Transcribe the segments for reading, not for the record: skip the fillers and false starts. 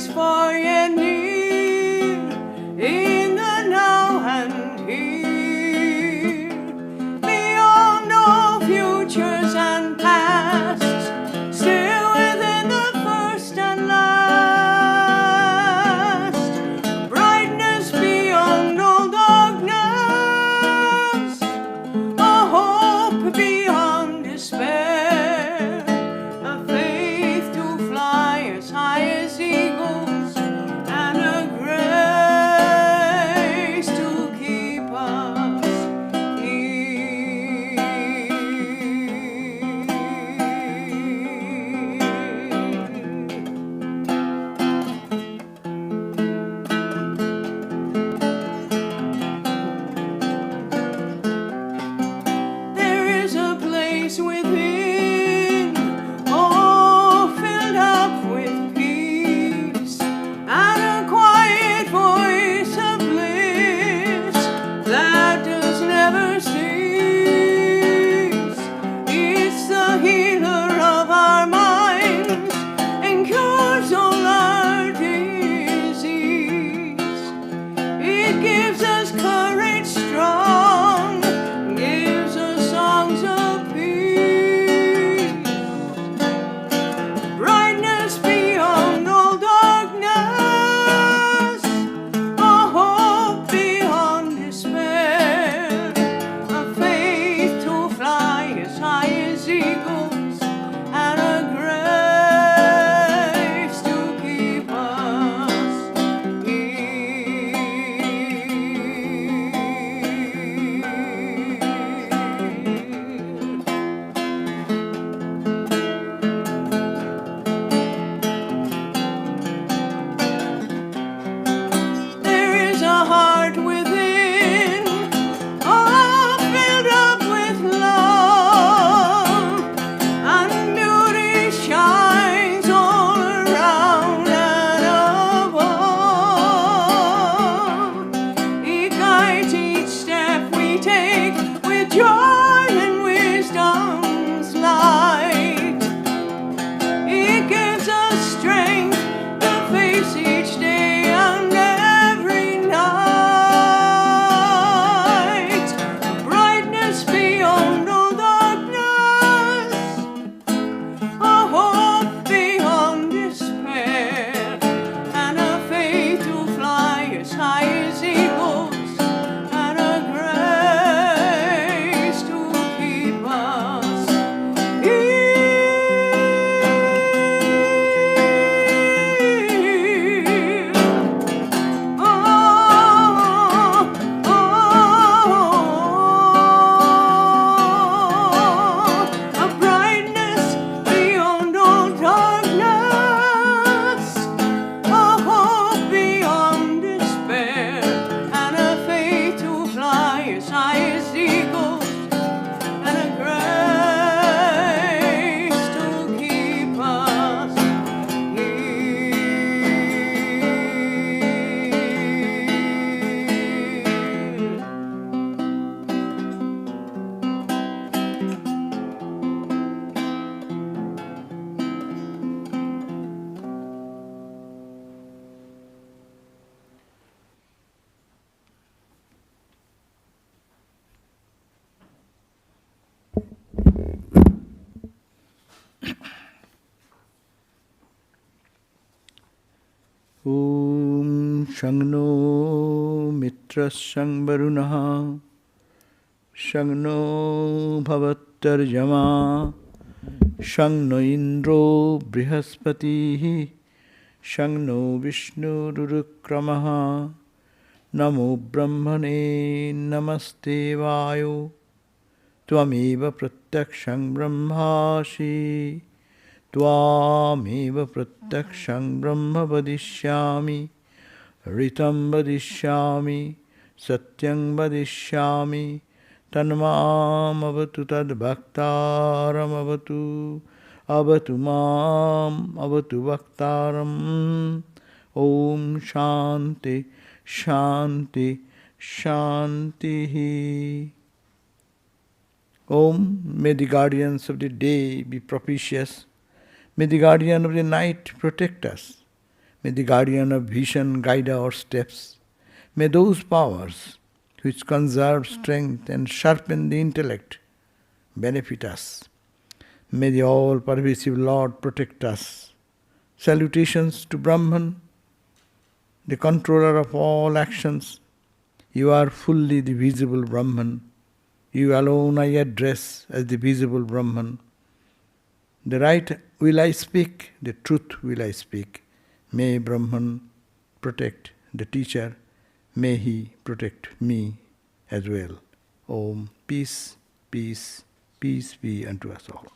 is far yet near, in the now and here, beyond all futures and pasts, still within the first and last, brightness beyond all darkness, a hope beyond despair, a faith to fly as high as eagles, and a grace to keep us here. There is a place within, all filled up with peace, and a quiet voice of bliss that does never cease. It's the healer of our minds and cures all our disease. It gives us courage strong, gives us songs of peace, brightness beyond all darkness, a hope beyond despair, a faith to fly as high as eagles, and a grace to keep us here. There is a heart within, all filled up with love, and beauty shines all around and above. He guides each step we take with joy and wisdom's light. It gives us strength to face each day and every night, brightness beyond all darkness, a hope beyond despair, and a faith to fly as high as eagles, and a grace to keep us here. Oh, oh, a brightness beyond all darkness, a hope beyond despair, and a faith to fly as high as eagles, and a grace to keep us here. Om Shangno Mitra Shangvarunaha Shangno Bhavattarjama Shangno Indro Brihaspatihi Shangno Vishnu Rurukramaha Namo Brahmane Namaste Vayo Tvameva Pratyakshang Brahmasi Tvameva Pratyakshang Brahma Vadishyami Ritam Vadishyami Satyang Vadishyami Tanmam Avatu Tad Bhaktaram Avatu Avatu Mam Avatu Bhaktaram. Om Shanti Shanti Shanti. Om, may the guardians of the day be propitious. May the guardian of the night protect us. May the guardian of vision guide our steps. May those powers which conserve strength and sharpen the intellect benefit us. May the all-pervasive Lord protect us. Salutations to Brahman, the controller of all actions. You are fully the visible Brahman. You alone I address as the visible Brahman. The right will I speak, the truth will I speak. May Brahman protect the teacher. May he protect me as well. Om, peace, peace, peace be unto us all.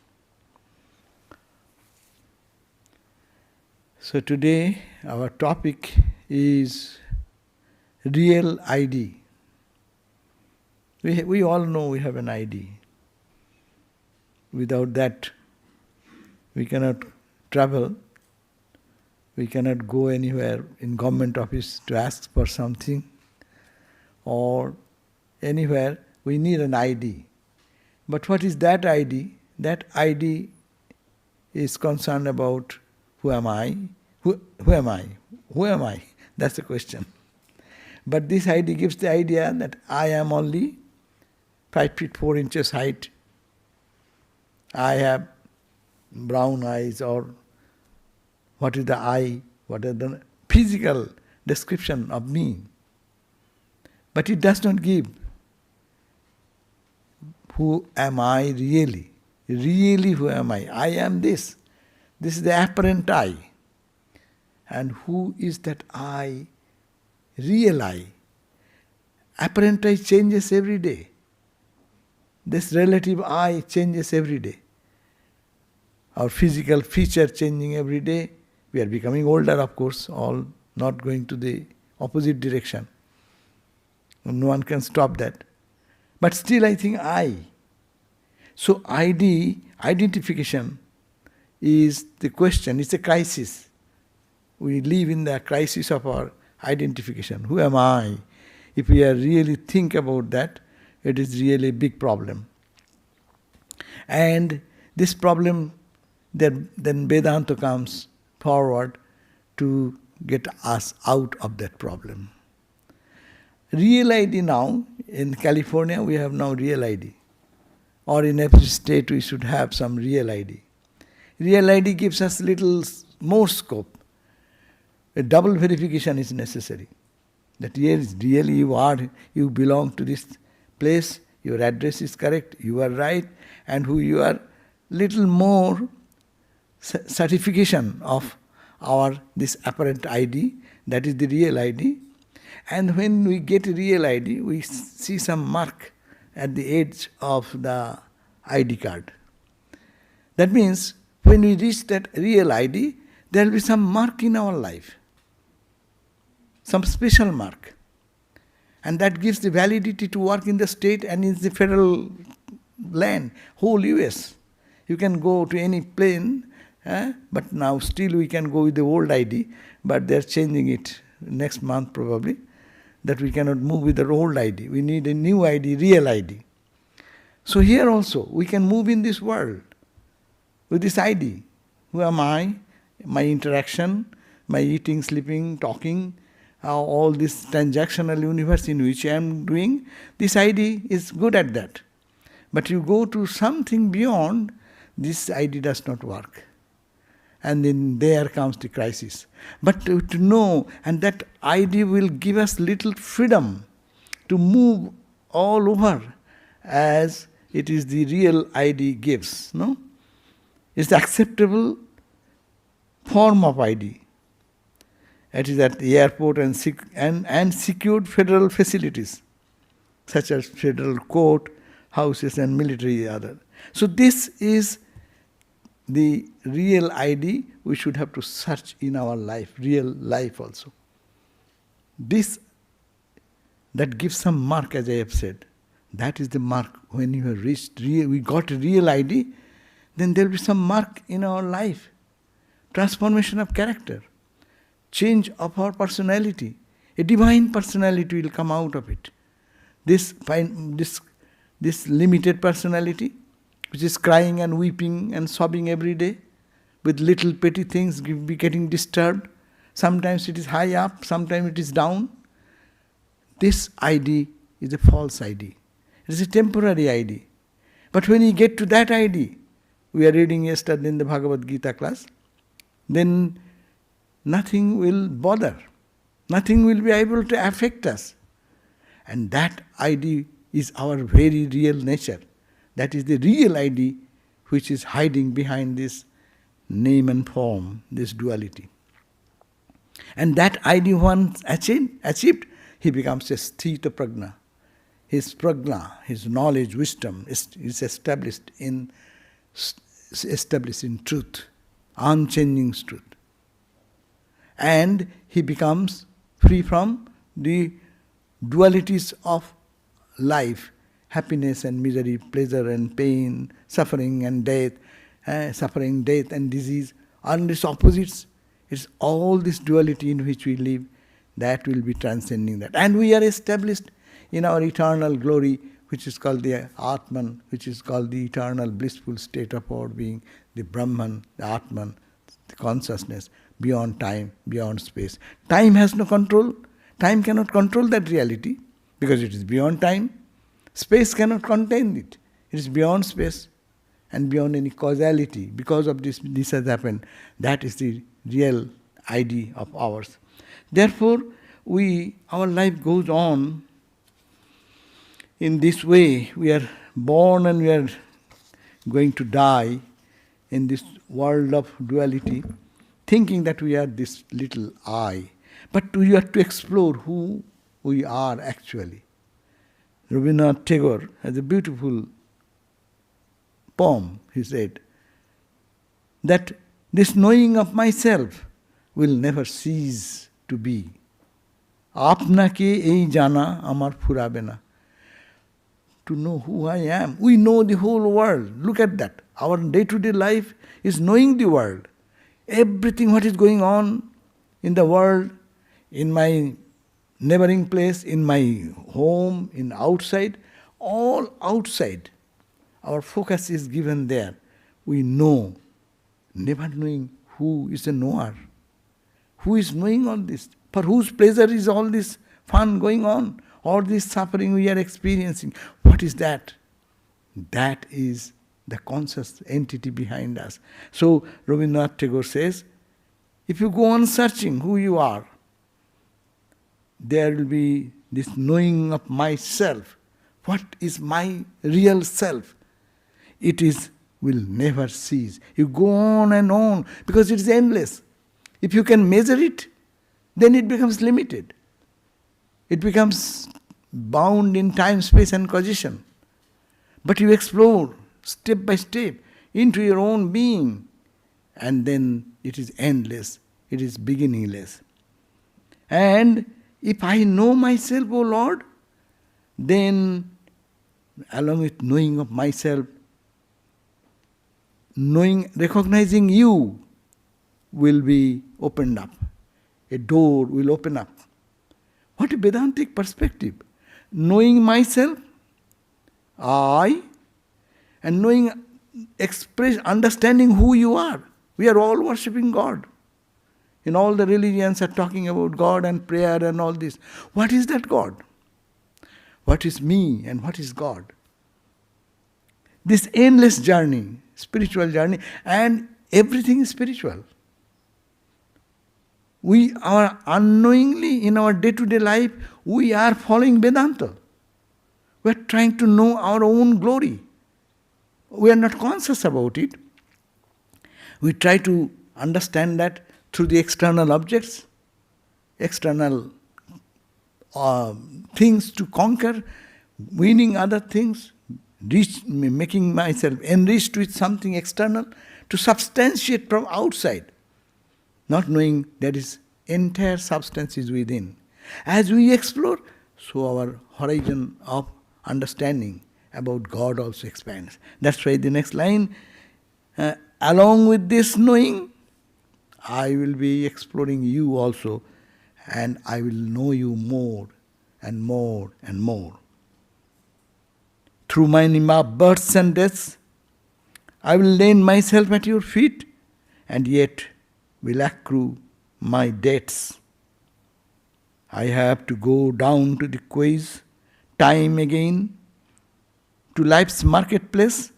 So today our topic is real ID. We all know we have an ID. Without that, we cannot travel. We cannot go anywhere in government office to ask for something, or anywhere. We need an ID. But what is that ID? That ID is concerned about who am I? Who am I? Who am I? That's the question. But this ID gives the idea that I am only 5 feet 4 inches height. I have brown eyes, or what is the eye? What is the physical description of me? But it does not give who am I really? Really who am I? I am this. This is the apparent I. And who is that I? Real I. Apparent I changes every day. This relative I changes every day. Our physical feature changing every day. We are becoming older, of course, all not going to the opposite direction. No one can stop that. But still I think I. So ID, identification, is the question, it's a crisis. We live in the crisis of our identification. Who am I? If we are really think about that, it is really a big problem. And this problem, then Vedanta comes forward to get us out of that problem. Real ID now, in California we have now real ID. Or in every state we should have some real ID. Real ID gives us little more scope. A double verification is necessary. That yes, really you belong to this place, your address is correct, you are right, and who you are, little more certification of our this apparent ID, that is the real ID. And when we get a real ID, we see some mark at the edge of the ID card. That means when we reach that real ID, there will be some mark in our life. Some special mark. And that gives the validity to work in the state and in the federal land, whole US. You can go to any plane, but now still we can go with the old ID, but they are changing it next month probably, that we cannot move with the old ID. We need a new ID, real ID. So here also, we can move in this world with this ID. Who am I? My interaction, my eating, sleeping, talking, all this transactional universe in which I am doing, this ID is good at that. But you go to something beyond, this ID does not work. And then there comes the crisis. But to know, and that ID will give us little freedom to move all over as it is the real ID gives. No? It's the acceptable form of ID. It is at the airport and secured federal facilities, such as federal court, houses and military other. So this is the real ID we should have to search in our life, real life also. This, that gives some mark, as I have said. That is the mark. When you have reached, we got a real ID, then there will be some mark in our life. Transformation of character. Change of our personality. A divine personality will come out of it. This limited personality, which is crying and weeping and sobbing every day, with little petty things be getting disturbed, Sometimes it is high up, sometimes it is down. This ID is a false ID. It is a temporary ID. But when you get to that ID, we are reading yesterday in the Bhagavad Gita class, then nothing will bother. Nothing will be able to affect us. And that ID is our very real nature. That is the real ID which is hiding behind this name and form, this duality. And that ID once achieved, he becomes a sthita prajna. His prajna, his knowledge, wisdom is established in truth, unchanging truth. And he becomes free from the dualities of life, happiness and misery, pleasure and pain, suffering and death, suffering, death and disease, and its opposites. It's all this duality in which we live that will be transcending that. And we are established in our eternal glory, which is called the Atman, which is called the eternal blissful state of our being, the Brahman, the Atman, the consciousness, beyond time, beyond space. Time has no control. Time cannot control that reality because it is beyond time. Space cannot contain it. It is beyond space and beyond any causality. Because of this has happened. That is the real ID of ours. Therefore, our life goes on in this way. We are born and we are going to die in this world of duality, thinking that we are this little I. But we have to explore who we are actually. Rabindranath Tagore has a beautiful poem. He said that this knowing of myself will never cease to be. Apnake ei jana amar phurabe na. To know who I am. We know the whole world. Look at that. Our day-to-day life is knowing the world. Everything what is going on in the world, in my neighboring place, in my home, in outside, all outside. Our focus is given there. We know, never knowing who is a knower. Who is knowing all this? For whose pleasure is all this fun going on? All this suffering we are experiencing. What is that? That is the conscious entity behind us. So Rabindranath Tagore says, if you go on searching who you are, there will be this knowing of myself. What is my real self? It will never cease. You go on because it is endless. If you can measure it, then it becomes limited. It becomes bound in time, space and causation. But you explore step by step into your own being, and then it is endless. It is beginningless. And if I know myself, O Lord, then along with knowing of myself, recognizing you will be opened up. A door will open up. What a Vedantic perspective. Knowing myself, I, and understanding who you are. We are all worshipping God. In all the religions are talking about God and prayer and all this. What is that God? What is me and what is God? This endless journey, spiritual journey, and everything is spiritual. We are unknowingly in our day-to-day life, we are following Vedanta. We are trying to know our own glory. We are not conscious about it. We try to understand that through the external objects, external things to conquer, winning other things, making myself enriched with something external, to substantiate from outside, not knowing that is entire substance is within. As we explore, so our horizon of understanding about God also expands. That's why the next line, along with this knowing, I will be exploring you also, and I will know you more and more and more. Through my births and deaths, I will lay myself at your feet, and yet will accrue my debts. I have to go down to the quiz, time again, to life's marketplace.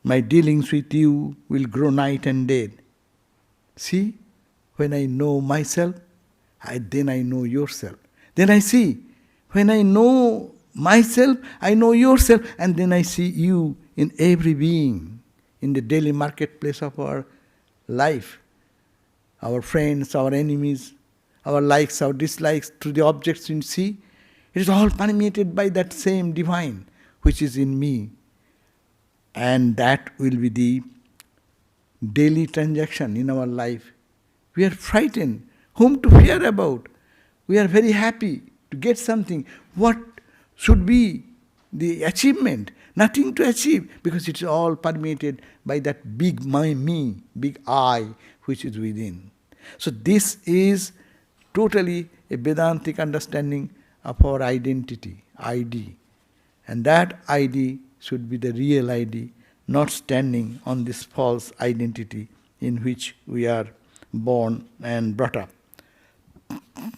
My dealings with you will grow night and day. See, when I know myself, then I know yourself. Then I see, when I know myself, I know yourself, and then I see you in every being, in the daily marketplace of our life. Our friends, our enemies, our likes, our dislikes, to the objects we see, it is all permeated by that same divine which is in me. And that will be the daily transaction in our life. We are frightened. Whom to fear about? We are very happy to get something. What should be the achievement? Nothing to achieve, because it is all permeated by that big me, big I, which is within. So this is totally a Vedantic understanding of our identity, ID. And that ID should be the real ID, not standing on this false identity in which we are born and brought up.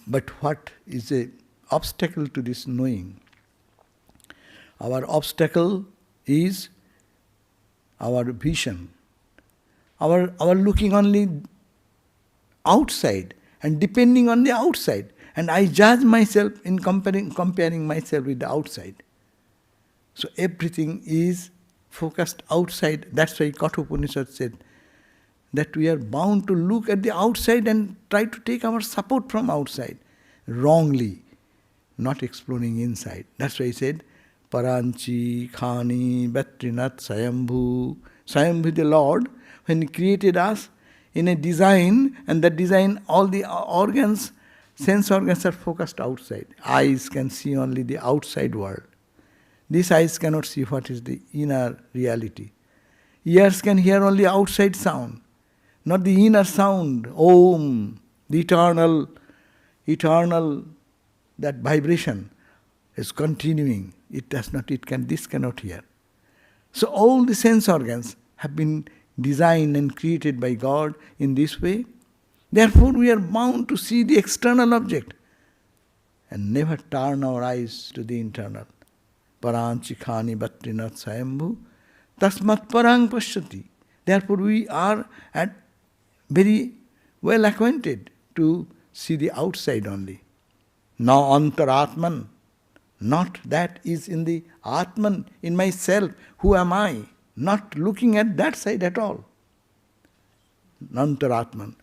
But what is an obstacle to this knowing? Our obstacle is our vision, our looking only outside and depending on the outside. And I judge myself in comparing myself with the outside. So everything is focused outside. That's why Kathopanishad said that we are bound to look at the outside and try to take our support from outside, wrongly, not exploring inside. That's why he said, Paranchi, Khani, Batrinath, Sayambhu. Sayambhu, the Lord, when He created us in a design, and that design, all the organs, sense organs are focused outside. Eyes can see only the outside world. These eyes cannot see what is the inner reality. Ears can hear only outside sound, not the inner sound, Om, the eternal, that vibration is continuing. This cannot hear. So all the sense organs have been designed and created by God in this way. Therefore we are bound to see the external object and never turn our eyes to the internal. Paranchi khani batrinath sayambhu tasmat parang pashyati. Therefore we are very well acquainted to see the outside only. Na antaratman. Not that is in the Atman, in myself. Who am I? Not looking at that side at all. Nantaratman.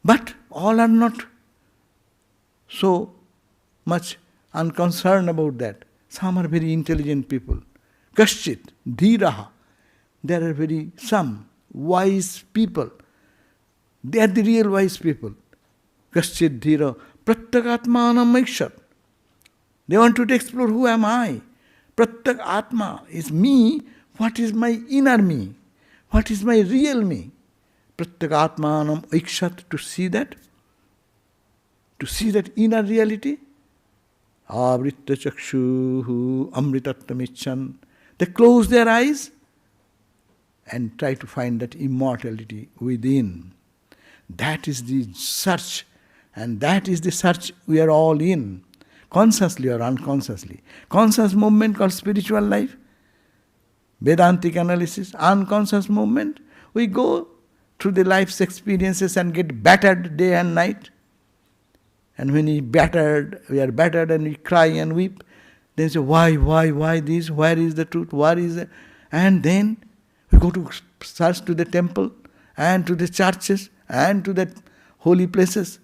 But all are not so much unconcerned about that. Some are very intelligent people. Kaschit, dhiraha. There are some wise people. They are the real wise people. Kaschit dhira prattakatmanam ikshat. They want to explore, who am I? Prattak Atma is me. What is my inner me? What is my real me? Prattak Atmanam ikshat, to see that inner reality. Avritta chakshuhu amritattamichan. They close their eyes and try to find that immortality within. That is the search, and that is the search we are all in. Consciously or unconsciously. Conscious movement called spiritual life. Vedantic analysis, unconscious movement. We go through the life's experiences and get battered day and night. And when we are battered and we cry and weep, then say, why this? Where is the truth? Where is it? And then we go to search to the temple and to the churches and to the holy places.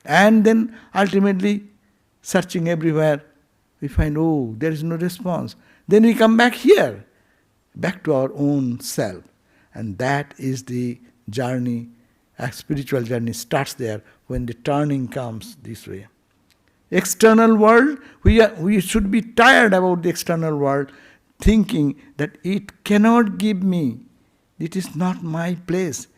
And then ultimately, searching everywhere, we find, there is no response. Then we come back here, back to our own self. And that is the journey. A spiritual journey starts there when the turning comes this way. External world, we should be tired about the external world, thinking that it cannot give me. It is not my place.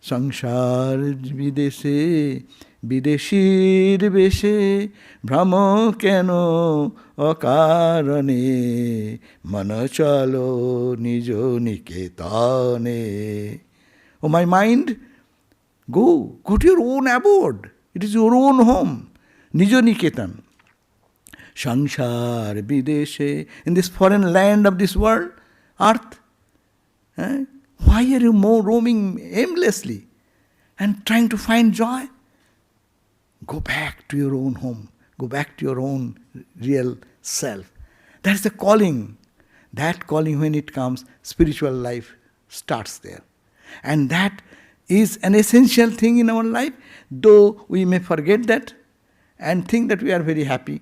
Samsar videshe, videshir beshe, brahmo keno akarane, manachalo nijo niketane. Oh, my mind, Go to your own abode. It is your own home. Nijo Niketan. Sangsar Bideshe, in this foreign land of this world, earth. Why are you more roaming aimlessly and trying to find joy? Go back to your own home. Go back to your own real self. That's the calling. That calling, when it comes, spiritual life starts there. And that is an essential thing in our life, though we may forget that and think that we are very happy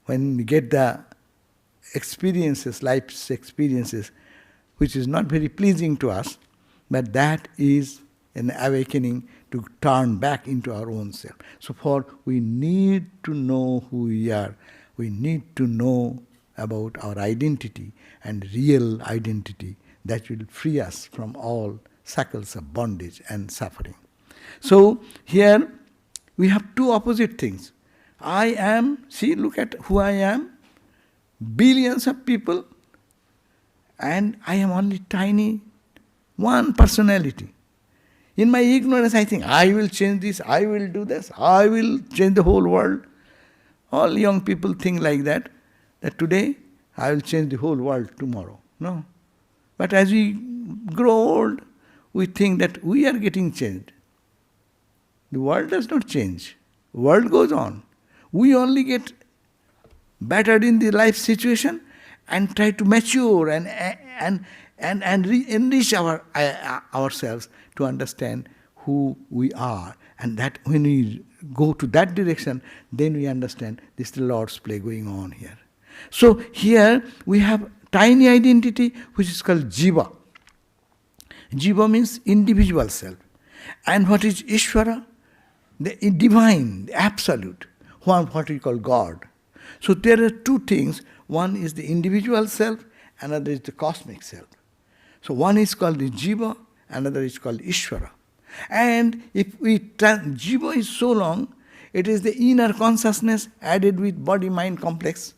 when we get the experiences, life's experiences, which is not very pleasing to us, but that is an awakening to turn back into our own self. So we need to know who we are. We need to know about our identity and real identity that will free us from all shackles of bondage and suffering. So here we have two opposite things. I am, see, look at who I am, billions of people, and I am only tiny, one personality. In my ignorance, I think, I will change this, I will do this, I will change the whole world. All young people think like that today, I will change the whole world tomorrow. No. But as we grow old, we think that we are getting changed. The world does not change. The world goes on. We only get battered in the life situation and try to mature and enrich ourselves to understand who we are. And that when we go to that direction, then we understand this is the Lord's play going on here. So here we have tiny identity which is called Jiva. Jiva means individual self. And what is Ishwara? The divine, the absolute, what we call God. So there are two things. One is the individual self, another is the cosmic self. So one is called the Jiva, another is called Ishwara. And if Jiva is so long, it is the inner consciousness added with body-mind complex.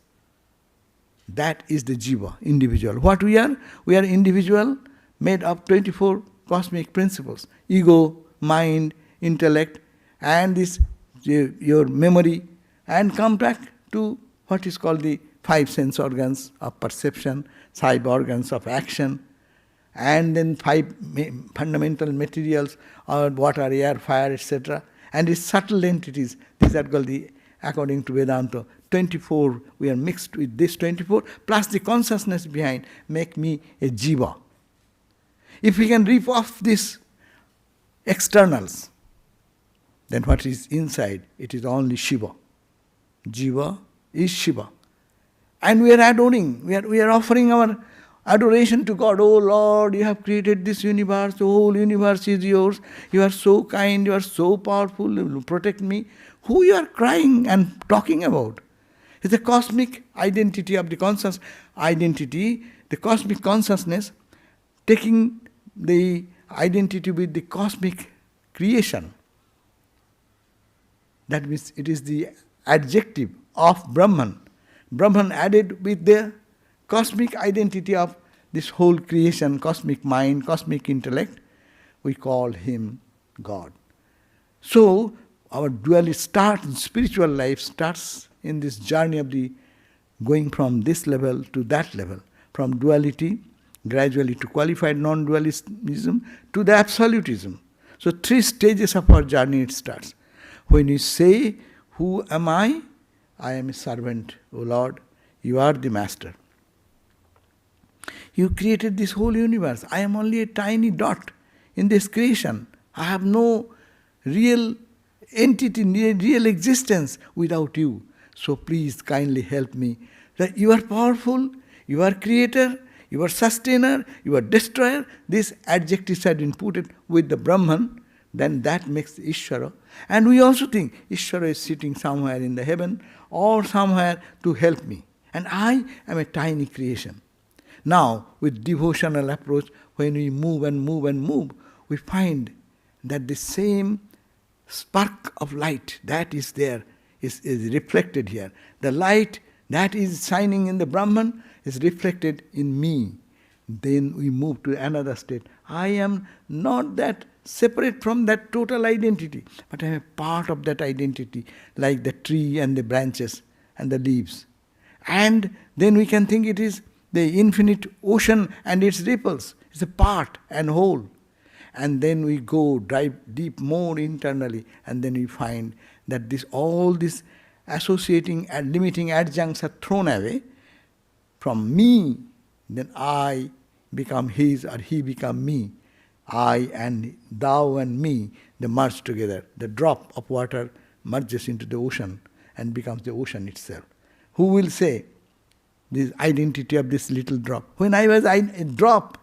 That is the Jiva, individual. What we are? We are individual, made of 24 cosmic principles. Ego, mind, intellect, and this your memory, and come back to what is called the 5 sense organs of perception, 5 organs of action, and then 5 fundamental materials, or water, air, fire, etc. And these subtle entities, these are called the, according to Vedanta, 24, we are mixed with this 24, plus the consciousness behind, make me a Jiva. If we can rip off these externals, then what is inside? It is only Shiva. Jiva is Shiva. And we are adoring, we are offering our adoration to God. Oh Lord, you have created this universe, the whole universe is yours. You are so kind, you are so powerful, you will protect me. Who you are crying and talking about? It's the cosmic identity of the conscious identity, the cosmic consciousness, taking the identity with the cosmic creation. That means it is the adjective of Brahman. Brahman added with the cosmic identity of this whole creation, cosmic mind, cosmic intellect, we call him God. So our duality starts, spiritual life starts in this journey of the going from this level to that level, from duality gradually to qualified non-dualism to the absolutism. So 3 stages of our journey it starts. When you say, who am I? I am a servant, O Lord, you are the master. You created this whole universe. I am only a tiny dot in this creation. I have no real entity, real existence without you. So please kindly help me. That you are powerful, you are creator, you are sustainer, you are destroyer. These adjectives have been put with the Brahman, then that makes Ishwara. And we also think Ishwara is sitting somewhere in the heaven or somewhere to help me. And I am a tiny creation. Now, with devotional approach, when we move and move and move, we find that the same spark of light that is there is reflected here. The light that is shining in the Brahman is reflected in me. Then we move to another state. I am not that separate from that total identity, but I am a part of that identity, like the tree and the branches and the leaves. And then we can think it is the infinite ocean and its ripples. It's a part and whole. And then we go dive deep more internally, and then we find that all these associating and limiting adjuncts are thrown away from me. Then I become his, or he become me. I and thou and me, they merge together. The drop of water merges into the ocean and becomes the ocean itself. Who will say this identity of this little drop? When I was a drop,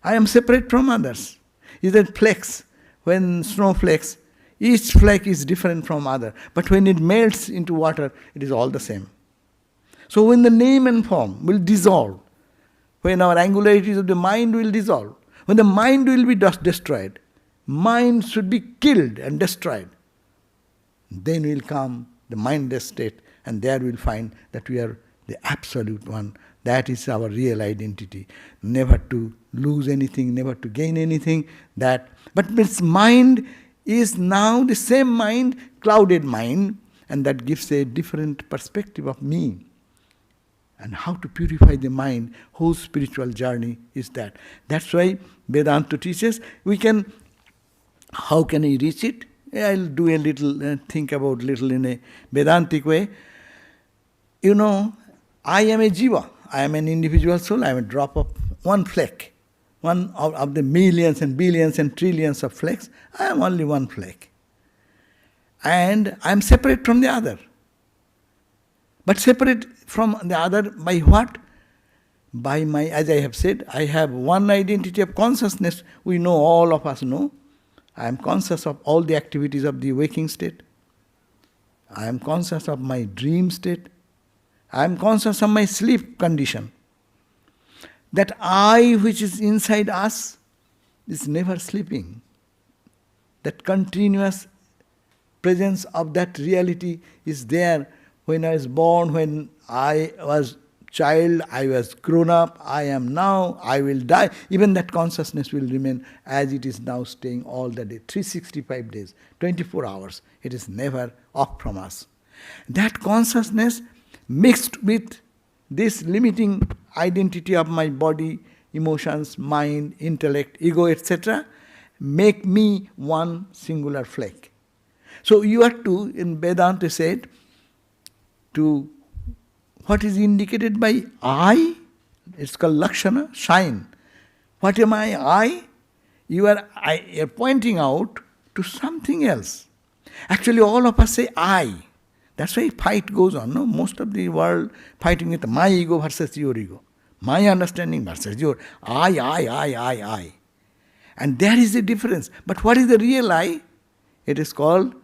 I am separate from others. Is that flakes? When snowflakes, each flake is different from other. But when it melts into water, it is all the same. So when the name and form will dissolve, when our angularities of the mind will dissolve, when the mind will be destroyed, mind should be killed and destroyed, then will come the mindless state, and there we'll find that we are the absolute one. That is our real identity. Never to lose anything, never to gain anything. But this mind is now the same mind, clouded mind, and that gives a different perspective of me. And how to purify the mind, whole spiritual journey is that. That's why Vedanta teaches, how can I reach it? I'll do a little, think about little in a Vedantic way. I am a jiva. I am an individual soul. I am a drop of one flake. One of the millions and billions and trillions of flakes. I am only one flake. And I am separate from the other. But separate from the other by what? By my, as I have said, I have one identity of consciousness. We know, all of us know. I am conscious of all the activities of the waking state. I am conscious of my dream state. I am conscious of my sleep condition. That I which is inside us is never sleeping. That continuous presence of that reality is there. When I was born, when I was child, I was grown up, I am now, I will die. Even that consciousness will remain as it is now, staying all the day, 365 days, 24 hours. It is never off from us. That consciousness mixed with this limiting identity of my body, emotions, mind, intellect, ego, etc., make me one singular flake. So you are to, in Vedanta said, to what is indicated by I, it's called Lakshana, shine. What am I? You are pointing out to something else. Actually, all of us say I. That's why fight goes on. No? Most of the world fighting with my ego versus your ego. My understanding versus your I. And there is a difference. But what is the real I? It is called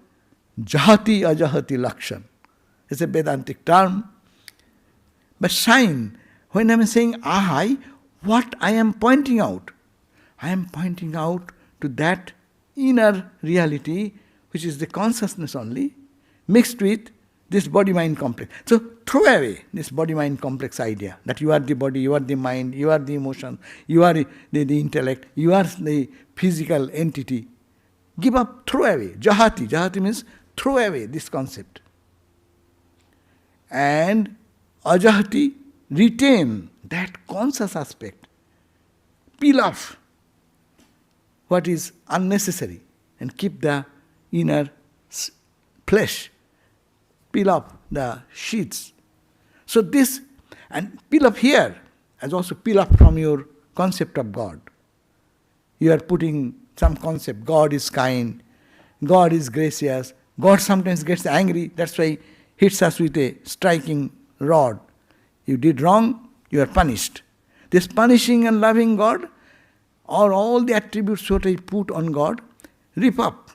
Jahati Ajahati Lakshan. It's a Vedantic term. But shine, when I am saying I, what I am pointing out? I am pointing out to that inner reality, which is the consciousness only, mixed with this body-mind complex. So throw away this body-mind complex idea that you are the body, you are the mind, you are the emotion, you are the intellect, you are the physical entity. Give up, throw away. Jahati. Jahati means throw away this concept. And ajahati, retain that conscious aspect. Peel off what is unnecessary and keep the inner flesh. Peel off the sheets. So this, and peel off here, as also peel off from your concept of God. You are putting some concept, God is kind, God is gracious, God sometimes gets angry, that's why he hits us with a striking rod. You did wrong, you are punished. This punishing and loving God, or all the attributes that I put on God, rip up.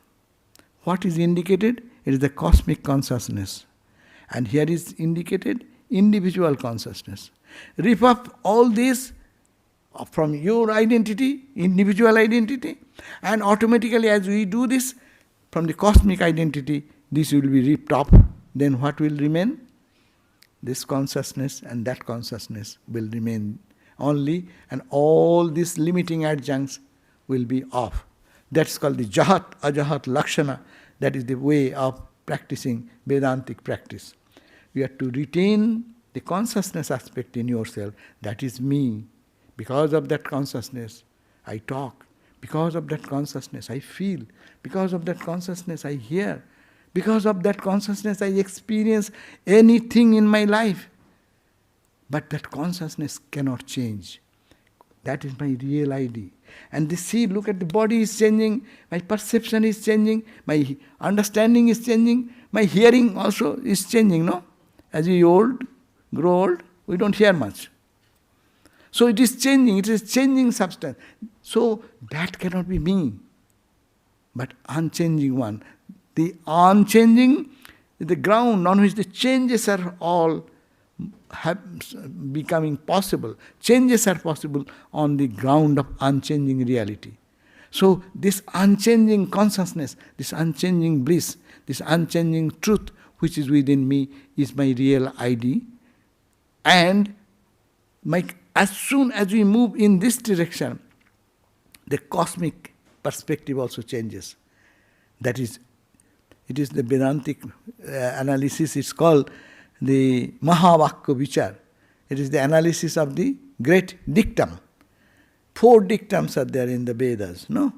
What is indicated? It is the cosmic consciousness. And here is indicated individual consciousness. Rip up all this from your identity, individual identity, and automatically as we do this, from the cosmic identity, this will be ripped up. Then what will remain? This consciousness, and that consciousness will remain only, and all these limiting adjuncts will be off. That's called the Jahat, Ajahat, Lakshana. That is the way of practicing Vedantic practice. You have to retain the consciousness aspect in yourself. That is me. Because of that consciousness, I talk. Because of that consciousness, I feel. Because of that consciousness, I hear. Because of that consciousness, I experience anything in my life. But that consciousness cannot change. That is my real ID. And look at the body is changing, my perception is changing, my understanding is changing, my hearing also is changing, no? As we grow old, we don't hear much. So it is changing substance. So that cannot be me, but unchanging one. The unchanging is the ground on which the changes are all becoming possible. Changes are possible on the ground of unchanging reality. So this unchanging consciousness, this unchanging bliss, this unchanging truth which is within me is my real ID. And as soon as we move in this direction, the cosmic perspective also changes. That is, it is the Vedantic analysis, it's called the Mahavakya Vichar. It is the analysis of the great dictum. 4 dictums are there in the Vedas, no?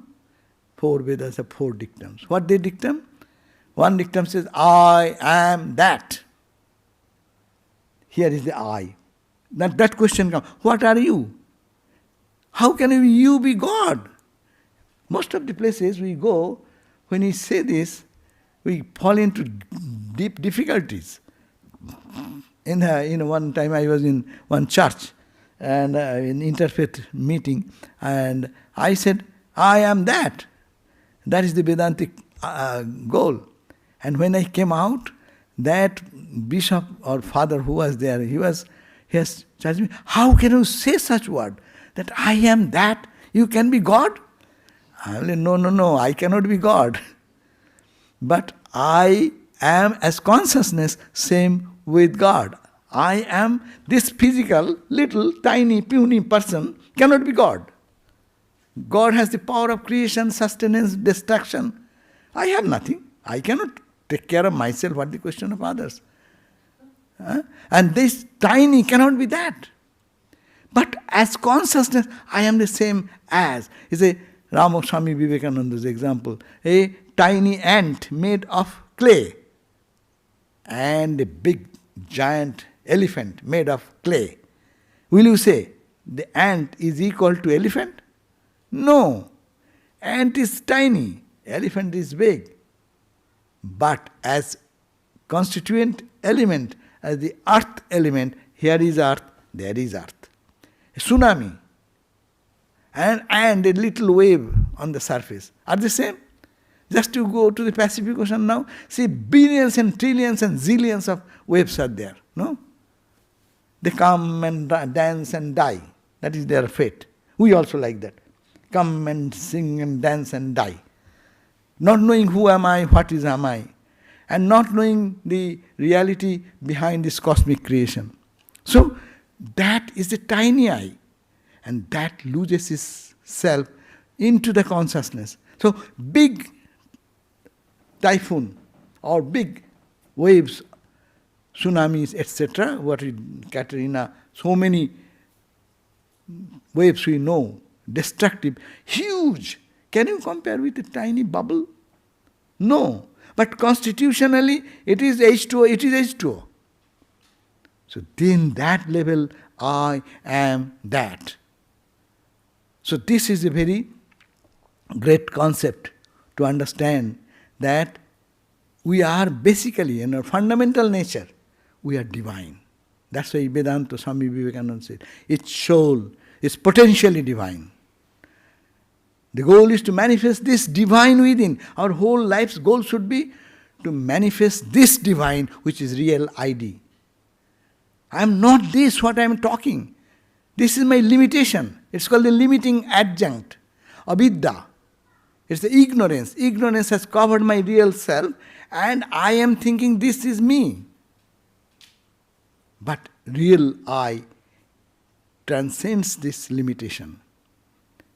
4 Vedas have 4 dictums. What the dictum? One dictum says, I am that. Here is the I. That question comes, what are you? How can you be God? Most of the places we go, when we say this, we fall into deep difficulties. One time I was in one church and in interfaith meeting, and I said, I am that. That is the Vedantic goal. And when I came out, that bishop or father who was there, he has judged me. How can you say such word? That I am that? You can be God? I will say, no, I cannot be God. But I am as consciousness, same with God. I am this physical, little, tiny, puny person, cannot be God. God has the power of creation, sustenance, destruction. I have nothing. I cannot take care of myself. What the question of others? And this tiny cannot be that. But as consciousness, I am the same as. It's a Swami Vivekananda's example. A tiny ant made of clay and a big giant elephant made of clay. Will you say the ant is equal to elephant? No. Ant is tiny, elephant is big. But as constituent element, as the earth element, here is earth, there is earth. A tsunami and a little wave on the surface are the same. Just to go to the Pacific Ocean now, see billions and trillions and zillions of waves are there, no? They come and dance and die. That is their fate. We also like that. Come and sing and dance and die. Not knowing who am I, what is am I, and not knowing the reality behind this cosmic creation. So that is the tiny I, and that loses itself into the consciousness. So big typhoon or big waves, tsunamis, etc., what is Katrina, so many waves we know, destructive, huge. Can you compare with a tiny bubble? No. But constitutionally, it is H2O, it is H2O. So then that level, I am that. So this is a very great concept to understand that we are basically, in our fundamental nature, we are divine. That's why Vedanta, Swami Vivekananda said, its soul is potentially divine. The goal is to manifest this divine within. Our whole life's goal should be to manifest this divine, which is real ID. I am not this, what I am talking. This is my limitation. It's called the limiting adjunct, avidya. It's the ignorance. Ignorance has covered my real self, and I am thinking this is me. But real I transcends this limitation.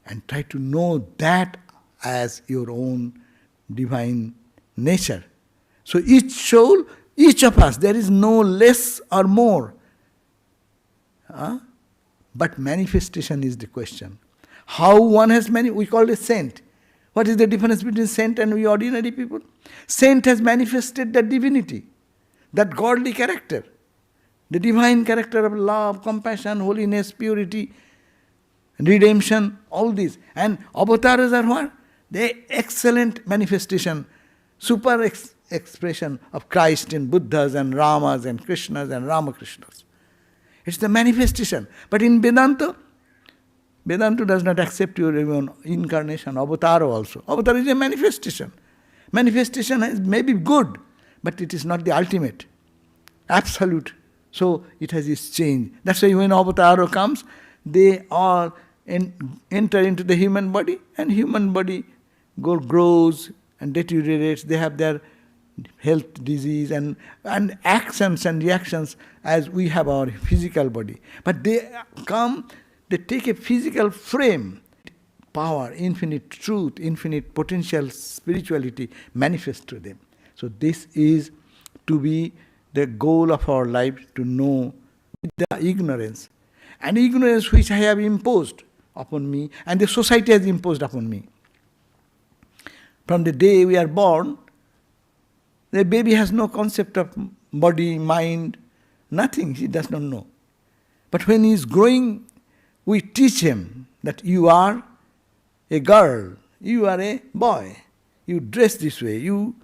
and try to know that as your own divine nature. So each soul, each of us, there is no less or more. But manifestation is the question. How one has we call it saint. What is the difference between saint and we ordinary people? Saint has manifested the divinity, that godly character, the divine character of love, compassion, holiness, purity, redemption, all these. And avatars are what? The excellent manifestation, super expression of Christ in Buddhas and Ramas and Krishnas and Ramakrishnas. It's the manifestation. But in Vedanta, Vedanta does not accept your even incarnation, avatar also. Avatar is a manifestation. Manifestation may be good, but it is not the ultimate, absolute. So it has its change. That's why when avatar comes, they all enter into the human body, and human body grows and deteriorates. They have their health disease and actions and reactions as we have our physical body. But they come, they take a physical frame. Power, infinite truth, infinite potential spirituality manifests to them. So this is to be the goal of our life, to know the ignorance. And ignorance which I have imposed upon me and the society has imposed upon me. From the day we are born, the baby has no concept of body, mind, nothing, he does not know. But when he is growing, we teach him that you are a girl, you are a boy, you dress this way, you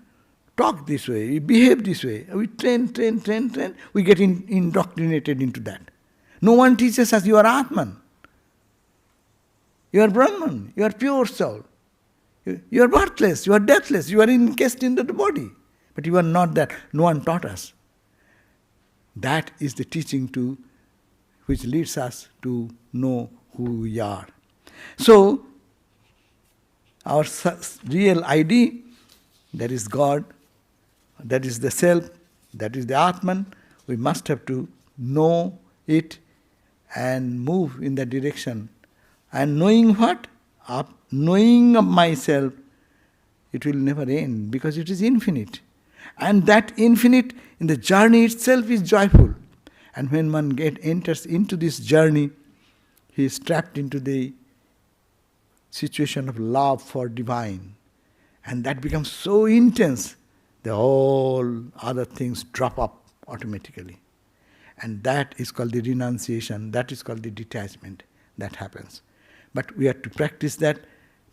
talk this way, you behave this way. We train, we get indoctrinated into that. No one teaches us you are Atman, you are Brahman, you are pure soul, you are birthless, you are deathless, you are encased into the body. But you are not that. No one taught us. That is the teaching which leads us to know who we are. So, our real ID, that is God, that is the self, that is the Atman, we must have to know it and move in that direction. And knowing what? Knowing of myself, it will never end because it is infinite. And that infinite in the journey itself is joyful. And when one enters into this journey, he is trapped into the situation of love for divine. And that becomes so intense that all other things drop up automatically. And that is called the renunciation, that is called the detachment that happens. But we have to practice that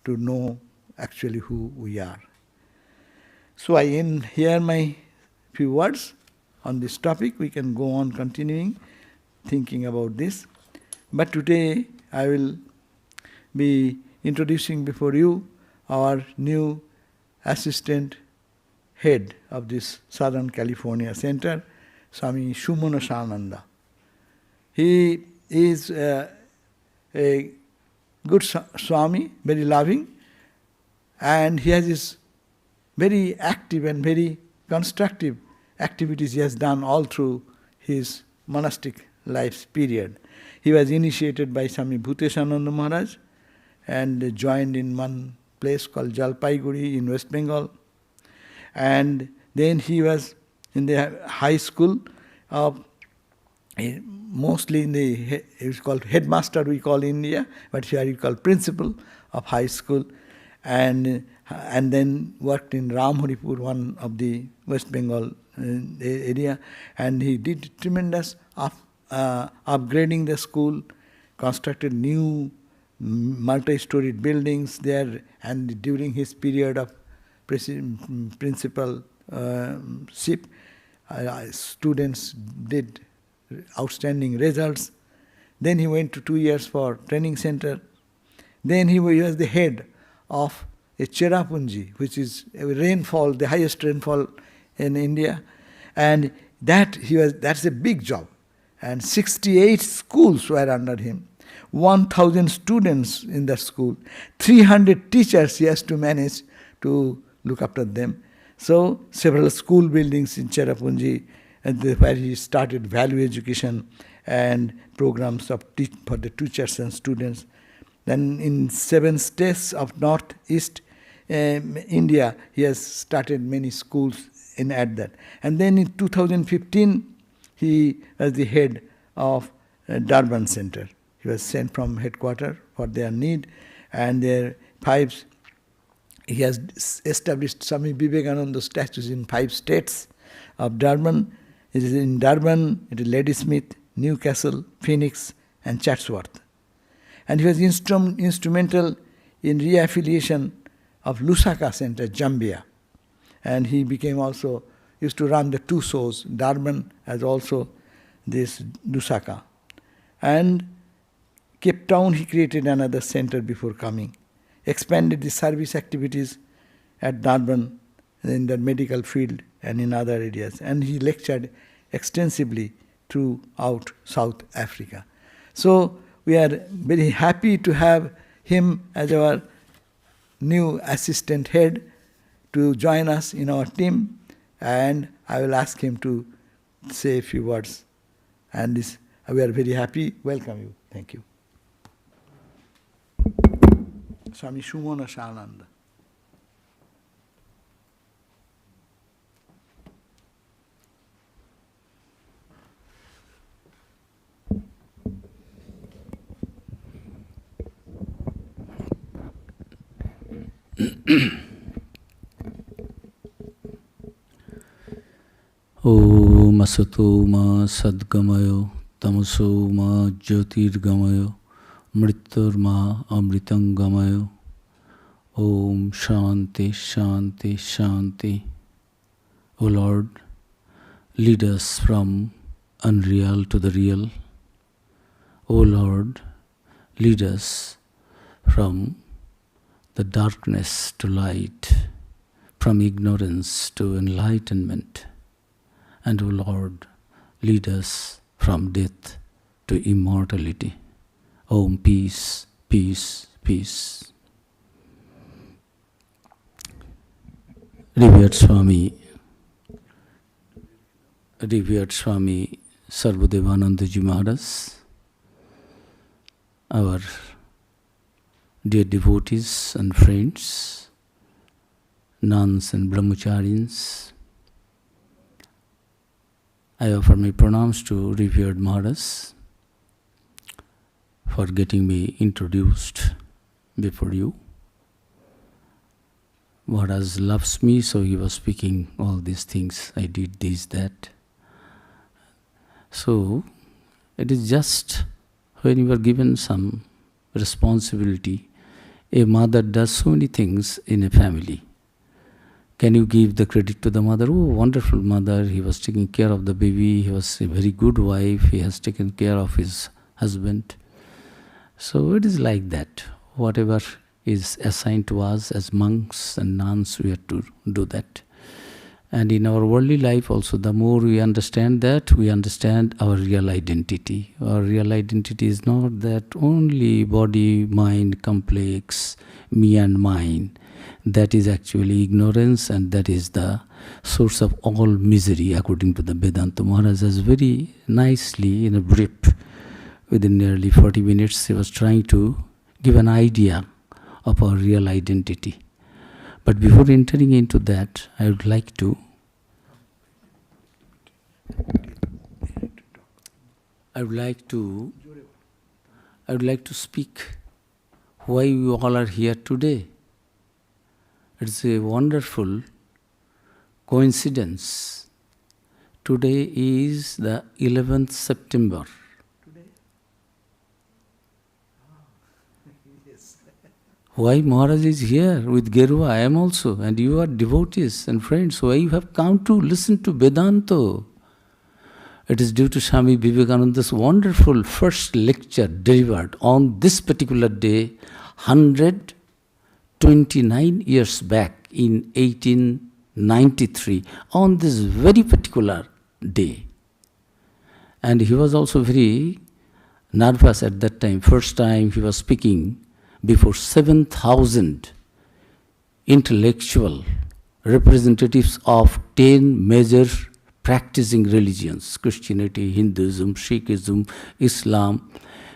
to know actually who we are. So I end here my few words on this topic. We can go on continuing, thinking about this. But today I will be introducing before you our new assistant head of this Southern California Center, Swami Sumanasananda. He is a good Swami, very loving, and he has his very active and very constructive activities he has done all through his monastic life's period. He was initiated by Swami Bhuteshananda Maharaj and joined in one place called Jalpaiguri in West Bengal. And then he was in the high school, mostly in the, it's called headmaster we call in India, but here we call principal of high school. And then worked in Ramharipur, one of the West Bengal area, and he did tremendous upgrading the school, constructed new multi-storied buildings there, and during his period of principalship, students did outstanding results. Then he went to 2 years for training center. Then he was the head of a Cherrapunji, which is a rainfall, the highest rainfall in India. And that's a big job. And 68 schools were under him. 1,000 students in that school. 300 teachers he has to manage to look after them. So several school buildings in Cherrapunji, where he started value education and programs for the teachers and students. Then in 7 states of northeast India, he has started many schools at that. And then in 2015, he was the head of Durban Center. He was sent from headquarters for their need, and their 5. He has established Swami Vivekananda statues in 5 states of Durban. It is in Durban, it is Ladysmith, Newcastle, Phoenix, and Chatsworth. And he was instrumental in reaffiliation of Lusaka Center, Zambia. And he became also, used to run the 2 shows, Durban as also this Lusaka. And Cape Town, he created another center before coming. Expanded the service activities at Durban in the medical field and in other areas. And he lectured extensively throughout South Africa. So we are very happy to have him as our new assistant head to join us in our team, and I will ask him to say a few words. And we are very happy. Welcome you. Thank you. Swami Sumanasananda. Om Asato Ma Sadgamayo Tamaso Ma Jyotirgamayo Mritur Ma Amritangamayo. Om Shanti Shanti Shanti. O Lord, lead us from unreal to the real. O Lord, lead us from the darkness to light, from ignorance to enlightenment. And O Lord, lead us from death to immortality. Om peace, peace, peace. Revered Swami Sarvadevananda Ji Maharaj, our dear devotees and friends, nuns and brahmacharis, I offer my pranams to revered Maharaj for getting me introduced before you. Maharaj loves me, so he was speaking all these things. I did this, that. So, it is just when you are given some responsibility, a mother does so many things in a family. Can you give the credit to the mother? Oh, wonderful mother, he was taking care of the baby, he was a very good wife, he has taken care of his husband. So it is like that. Whatever is assigned to us as monks and nuns, we have to do that. And in our worldly life also, the more we understand that, we understand our real identity. Our real identity is not that only body, mind, complex, me and mine. That is actually ignorance, and that is the source of all misery, according to the Vedanta. Maharaj has very nicely, in a brief, within nearly 40 minutes, he was trying to give an idea of our real identity. But before entering into that, I would like to speak why we all are here today. It's a wonderful coincidence. Today is the 11th September. Why Maharaj is here with Gerua, I am also, and you are devotees and friends. Why you have come to listen to Vedanta? It is due to Swami Vivekananda's wonderful first lecture delivered on this particular day, 129 years back in 1893, on this very particular day. And he was also very nervous at that time. First time he was speaking before 7,000 intellectual representatives of 10 major practicing religions: Christianity, Hinduism, Sikhism, Islam,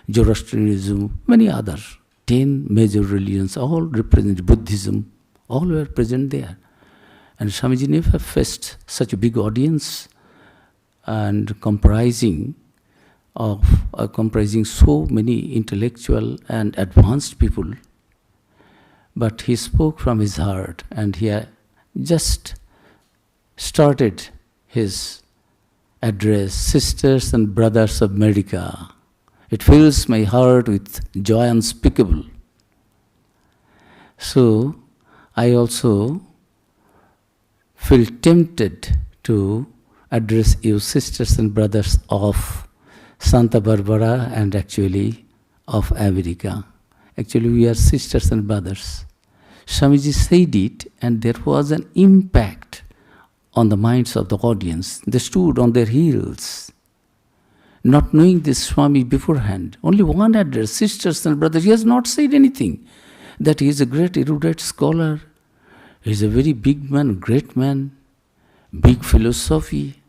Zoroastrianism, many others. 10 major religions, all represent Buddhism, all were present there. And Swamiji never faced such a big audience and comprising so many intellectual and advanced people. But he spoke from his heart, and he just started his address, Sisters and Brothers of America. It fills my heart with joy unspeakable. So, I also feel tempted to address you, sisters and brothers of Santa Barbara and actually of America. Actually, we are sisters and brothers. Swamiji said it, and there was an impact on the minds of the audience. They stood on their heels, not knowing this Swami beforehand. Only one address, sisters and brothers. He has not said anything. That he is a great erudite scholar. He is a very big man, great man, big philosophy,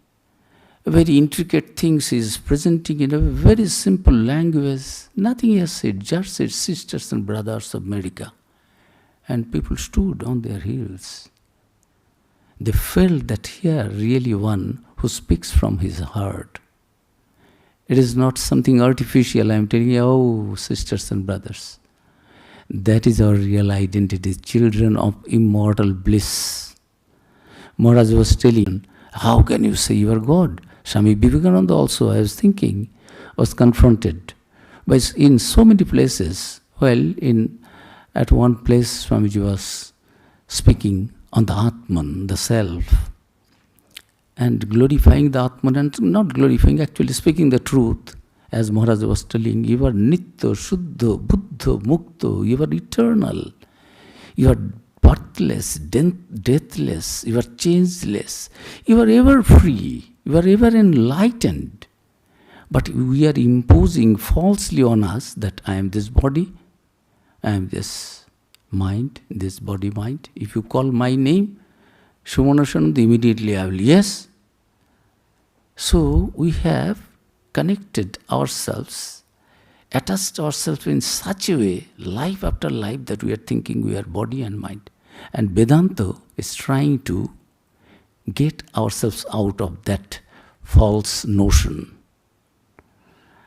very intricate things he is presenting in a very simple language. Nothing he has said, just said sisters and brothers of America. And people stood on their heels. They felt that here really one who speaks from his heart. It is not something artificial. I am telling you, oh, sisters and brothers. That is our real identity, children of immortal bliss. Maharaj was telling, how can you say you are God? Swami Vivekananda also, I was thinking, was confronted. But in so many places, at one place Swamiji was speaking on the Atman, the self, and glorifying the Atman, and not glorifying, actually speaking the truth. As Maharaj was telling, you are Nitya, Shuddha, Buddha, Mukta, you are eternal, you are birthless, deathless, you are changeless, you are ever free, you are ever enlightened. But we are imposing falsely on us that I am this body, I am this mind, this body-mind. If you call my name, Sumanasananda, immediately I will, yes. So we have connected ourselves, attached ourselves in such a way, life after life, that we are thinking we are body and mind. And Vedanta is trying to get ourselves out of that false notion.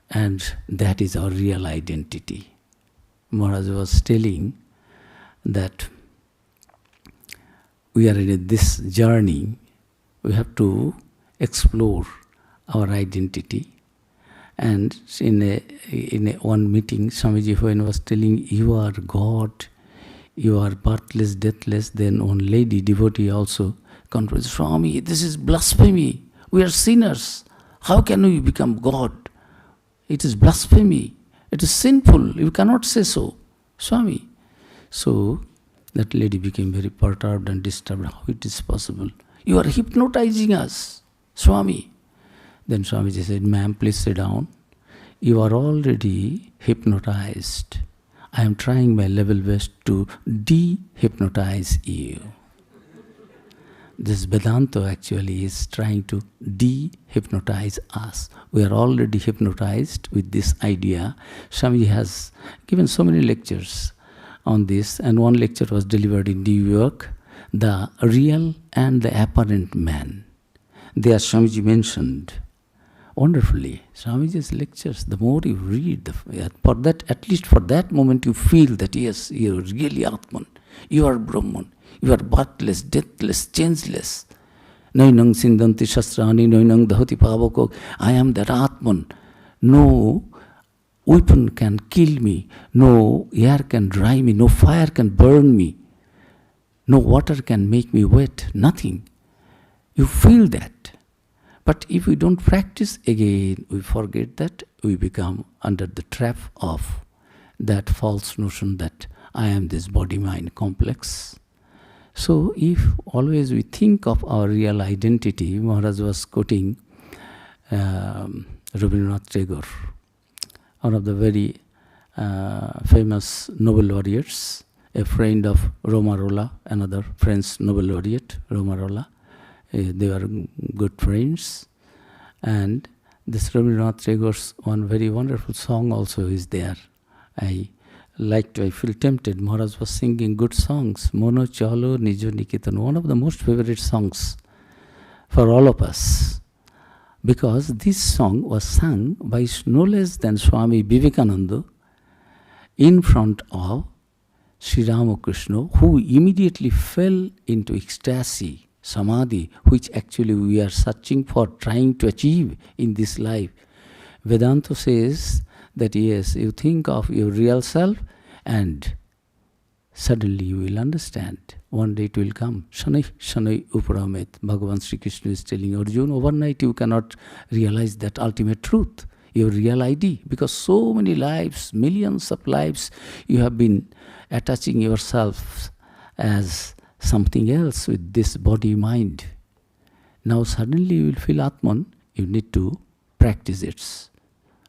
And that is our real identity. Maharaj was telling that we are in this journey, we have to explore our identity. And in one meeting, Swamiji when was telling, you are God, you are birthless, deathless, then one lady, devotee also, confessed, Swami, this is blasphemy. We are sinners. How can we become God? It is blasphemy. It is sinful. You cannot say so, Swami. So that lady became very perturbed and disturbed. How it is possible? You are hypnotizing us, Swami. Then Swamiji said, ma'am, please sit down. You are already hypnotized. I am trying my level best to de-hypnotize you. This Vedanta actually is trying to de-hypnotize us. We are already hypnotized with this idea. Swamiji has given so many lectures on this, and one lecture was delivered in New York, the real and the apparent man. There Swamiji mentioned wonderfully. Swamiji's lectures, the more you read, for that, at least for that moment, you feel that yes, you are really Atman, you are Brahman, you are birthless, deathless, changeless. Nainang sindanti shastrani, nainang dahati pavako. I am that Atman. No weapon can kill me, no air can dry me, no fire can burn me, no water can make me wet, nothing. You feel that. But if we don't practice again, we forget that, we become under the trap of that false notion that I am this body-mind complex. So if always we think of our real identity, Maharaj was quoting Rabindranath Tagore, one of the very famous Nobel laureates, a friend of Romarola, another French Nobel laureate, Romarola. They were good friends. And this Rabindranath Tagore's one very wonderful song also is there. I I feel tempted. Maharaj was singing good songs. Mono Chalo Nijo Niketan, one of the most favorite songs for all of us. Because this song was sung by no less than Swami Vivekananda in front of Sri Ramakrishna, who immediately fell into ecstasy, samadhi, which actually we are searching for, trying to achieve in this life. Vedanta says that yes, you think of your real self and suddenly you will understand. One day it will come. Shanai Shanai Uparamet. Bhagavan Sri Krishna is telling Arjuna, overnight you cannot realize that ultimate truth, your real ID, because so many lives, millions of lives, you have been attaching yourself as something else with this body mind. Now suddenly you will feel Atman, you need to practice it.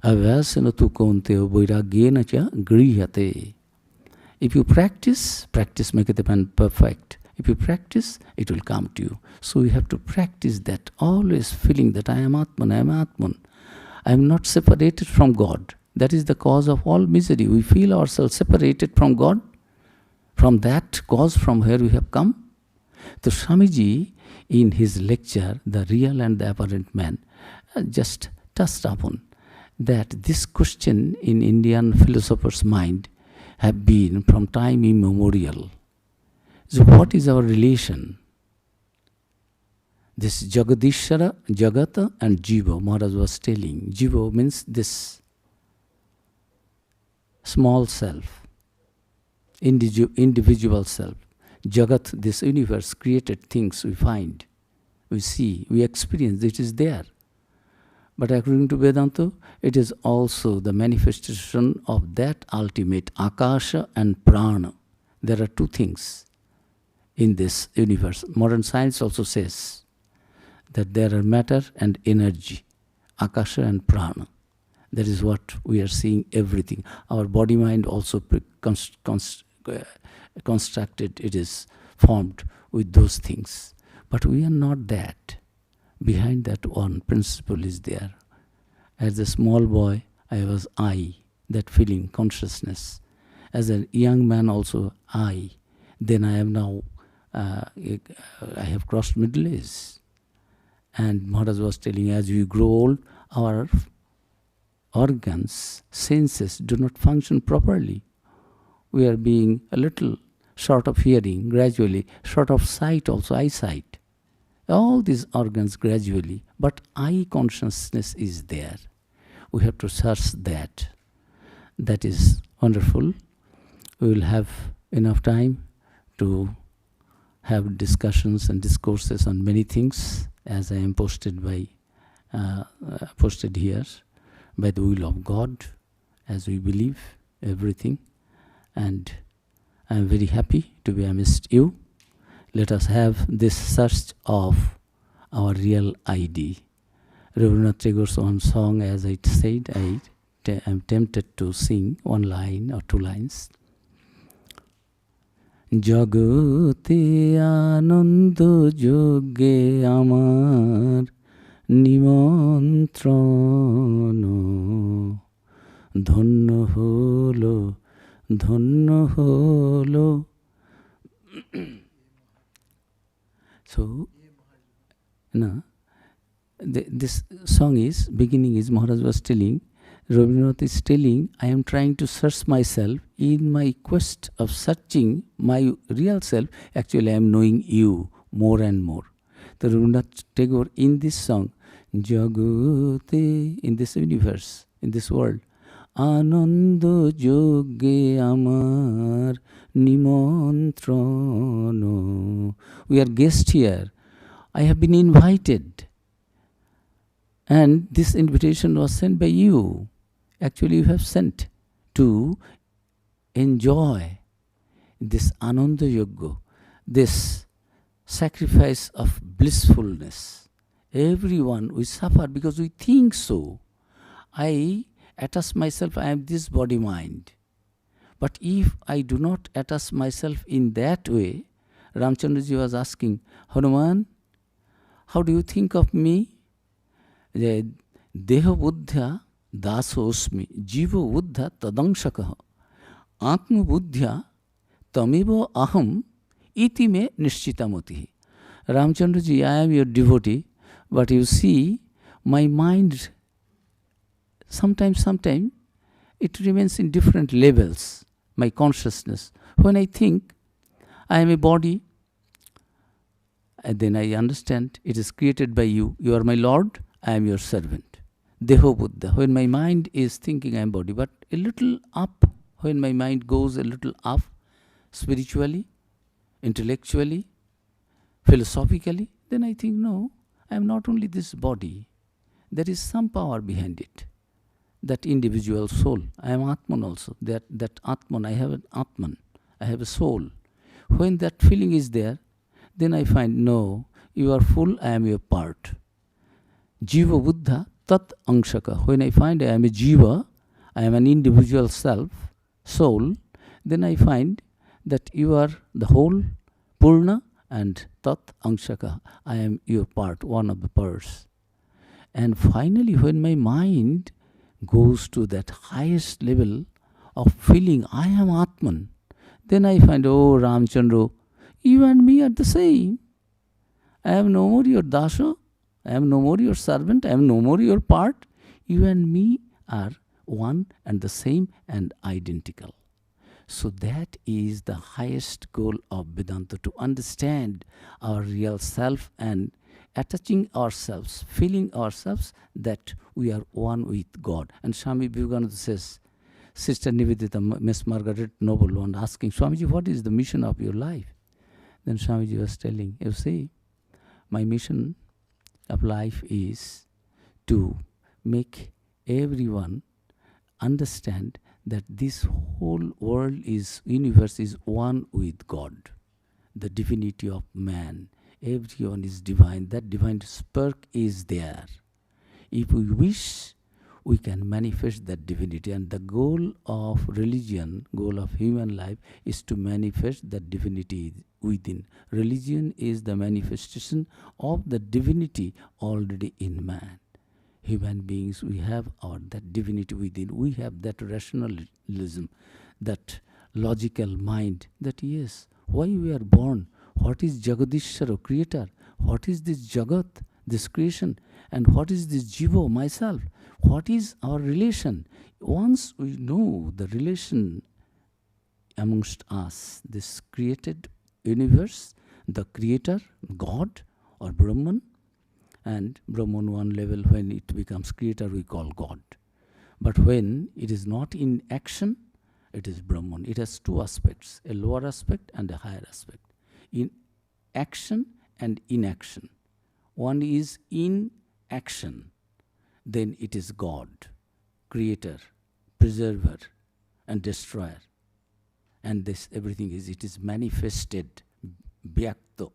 Avasana tu kaunteo vairagyena cha grihate. If you practice maketh man perfect. If you practice, it will come to you. So you have to practice that, always feeling that I am Atman, I am Atman. I am not separated from God. That is the cause of all misery. We feel ourselves separated from God. From that cause from where we have come. So Swamiji, in his lecture, The Real and the Apparent Man, just touched upon that this question in Indian philosophers' mind have been from time immemorial. So what is our relation? This Jagadishara, Jagata and Jiva, Maharaj was telling. Jiva means this small self, individual self. Jagat, this universe, created things we find, we see, we experience, it is there. But according to Vedanta, it is also the manifestation of that ultimate Akasha and Prana. There are two things in this universe. Modern science also says that there are matter and energy, Akasha and Prana. That is what we are seeing, everything. Our body mind also constructed, it is formed with those things. But we are not that. Behind that one principle is there. As a small boy, I was I, that feeling, consciousness. As a young man also, I. Then I am now, I have crossed middle age. And Maharaj was telling, as we grow old, our organs, senses do not function properly. We are being a little short of hearing, gradually, short of sight also, eyesight. All these organs gradually, but I consciousness is there. We have to search that. That is wonderful. We will have enough time to have discussions and discourses on many things, as I am posted here by the will of God, as we believe everything. And I am very happy to be amidst you. Let us have this search of our real ID. Rabindranath Tagore's one song, as I said, I am tempted to sing one line or two lines. Jagote anando joge amar nimantrano dhanno holo. So, this song is, beginning is, Maharaj was telling, Rabindranath is telling, I am trying to search myself. In my quest of searching my real self, actually I am knowing you more and more. The Rabindranath Tagore in this song, Jagote, in this universe, in this world, Anando joge amar nimantrano. We are guests here. I have been invited. And this invitation was sent by you. Actually, you have sent to enjoy this Ananda Yoga, this sacrifice of blissfulness. Everyone, we suffer because we think so. I attach myself, I am this body mind. But if I do not attach myself in that way, Ramchandraji was asking, Hanuman, how do you think of me? Deha buddha dasosmi, jiva buddha tadangsakaha. Atma-buddhya tameva aham iti me nishchitamoti. Ramchandraji, I am your devotee, but you see, my mind sometimes it remains in different levels, my consciousness. When I think I am a body, and then I understand it is created by you. You are my Lord, I am your servant. Deho Buddha. When my mind is thinking I am body, but a little up, when my mind goes a little up, spiritually, intellectually, philosophically, then I think, no, I am not only this body. There is some power behind it. That individual soul. I am Atman also. That Atman, I have an Atman. I have a soul. When that feeling is there, then I find, no, you are full, I am your part. Jiva Buddha tat angshaka. When I find I am a Jiva, I am an individual self, soul, then I find that you are the whole, Purna, and tat angshaka. I am your part, one of the parts. And finally, when my mind goes to that highest level of feeling I am Atman, then I find, oh Ramchandra, you and me are the same. I am no more your dasha, I am no more your servant, I am no more your part. You and me are one and the same and identical. So that is the highest goal of Vedanta, to understand our real self and attaching ourselves, feeling ourselves that we are one with God. And Swami Vivekananda says, Sister Nivedita, Miss Margaret Noble, one asking, Swamiji, what is the mission of your life? Then Swamiji was telling, you see, my mission of life is to make everyone understand that this whole world universe is one with God, the divinity of man. Everyone is divine. That divine spark is there. If we wish, we can manifest that divinity. And the goal of religion, goal of human life, is to manifest that divinity within. Religion is the manifestation of the divinity already in man. Human beings, we have that divinity within. We have that rationalism, that logical mind, that yes, why we are born, what is Jagadishwara, creator, what is this Jagat, this creation, and what is this Jiva, myself, what is our relation. Once we know the relation amongst us, this created universe, the creator, God or Brahman, and Brahman one level, when it becomes creator, we call God. But when it is not in action, it is Brahman. It has two aspects, a lower aspect and a higher aspect. In action and inaction. One is in action, then it is God, creator, preserver, and destroyer. And this everything it is manifested, vyakta.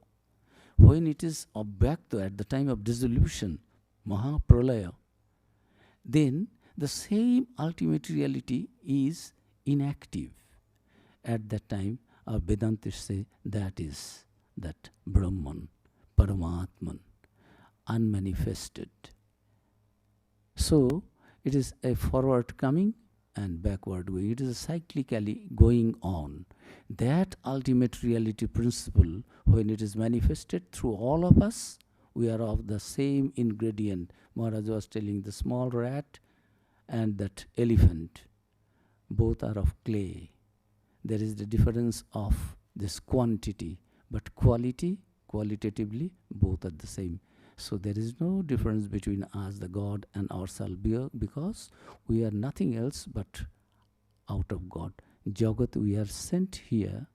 When it is abhyakta, at the time of dissolution, Mahapralaya, then the same ultimate reality is inactive. At that time, our Vedantists say that is that Brahman, Paramatman, unmanifested. So, it is a forward coming and backward going. It is cyclically going on. That ultimate reality principle, when it is manifested through all of us, we are of the same ingredient. Maharaj was telling, the small rat and that elephant, both are of clay. There is the difference of this quantity, but qualitatively, both are the same. So there is no difference between us, the God, and ourselves, because we are nothing else but out of God. Jagat, we are sent here,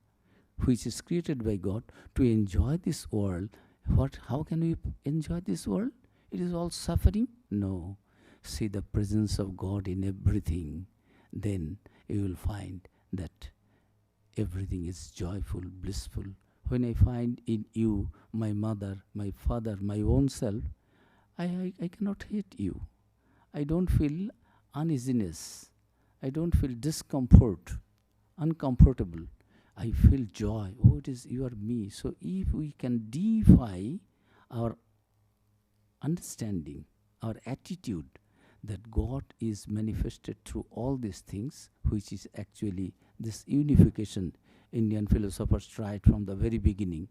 which is created by God, to enjoy this world. How can we enjoy this world? It is all suffering? No. See the presence of God in everything. Then you will find that everything is joyful, blissful. When I find in you my mother, my father, my own self, I cannot hate you. I don't feel uneasiness. I don't feel discomfort, uncomfortable. I feel joy. Oh, it is you are me. So if we can defy our understanding, our attitude, that God is manifested through all these things, which is actually this unification. Indian philosophers tried from the very beginning.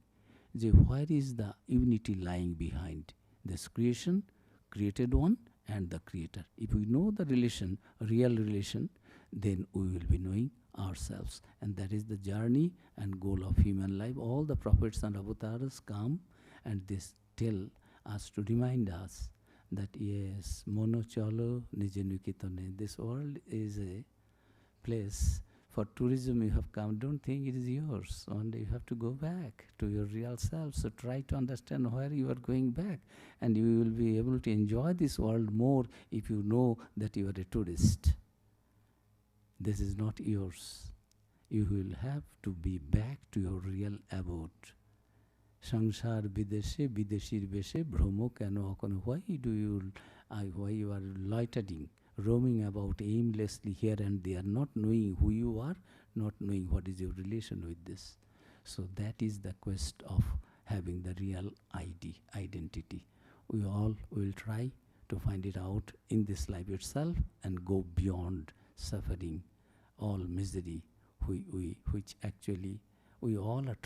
Where is the unity lying behind this creation, created one, and the creator? If we know the relation, real relation, then we will be knowing ourselves. And that is the journey and goal of human life. All the prophets and avatars come and they tell us, to remind us that yes, mono chalo nije nikitone. This world is a place for tourism. You have come, don't think it is yours. One day you have to go back to your real self. So try to understand where you are going back, and you will be able to enjoy this world more if you know that you are a tourist. This is not yours. You will have to be back to your real abode. Sangsar bideshe bideshir beshe bhromo kano akono. Why you are loitering, roaming about aimlessly here and there, not knowing who you are, not knowing what is your relation with this. So that is the quest of having the real identity. We all will try to find it out in this life itself and go beyond suffering, all misery, which actually we all are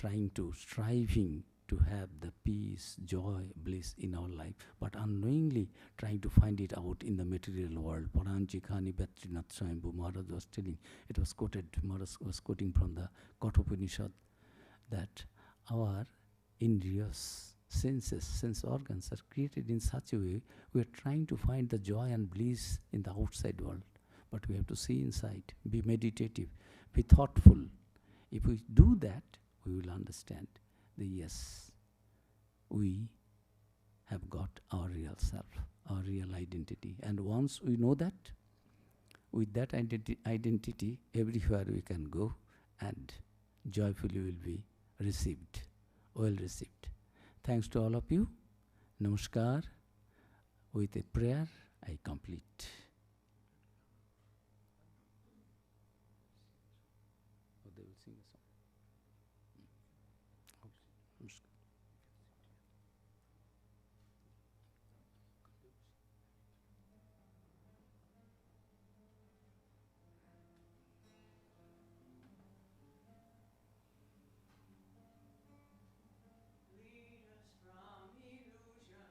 striving to have the peace, joy, bliss in our life, but unknowingly trying to find it out in the material world. Paranji Khani Bhatrinath Swayambhu Maharaj was telling, it was quoted, Maharaj was quoting from the Kathopanishad, that our indriyas, senses, sense organs are created in such a way, we are trying to find the joy and bliss in the outside world. But we have to see inside, be meditative, be thoughtful. If we do that, we will understand that yes, we have got our real self, our real identity. And once we know that, with that identity, everywhere we can go and joyfully will be received, well received. Thanks to all of you. Namaskar. With a prayer, I complete. Oh, they will sing a song. Namaskar. Lead us from illusion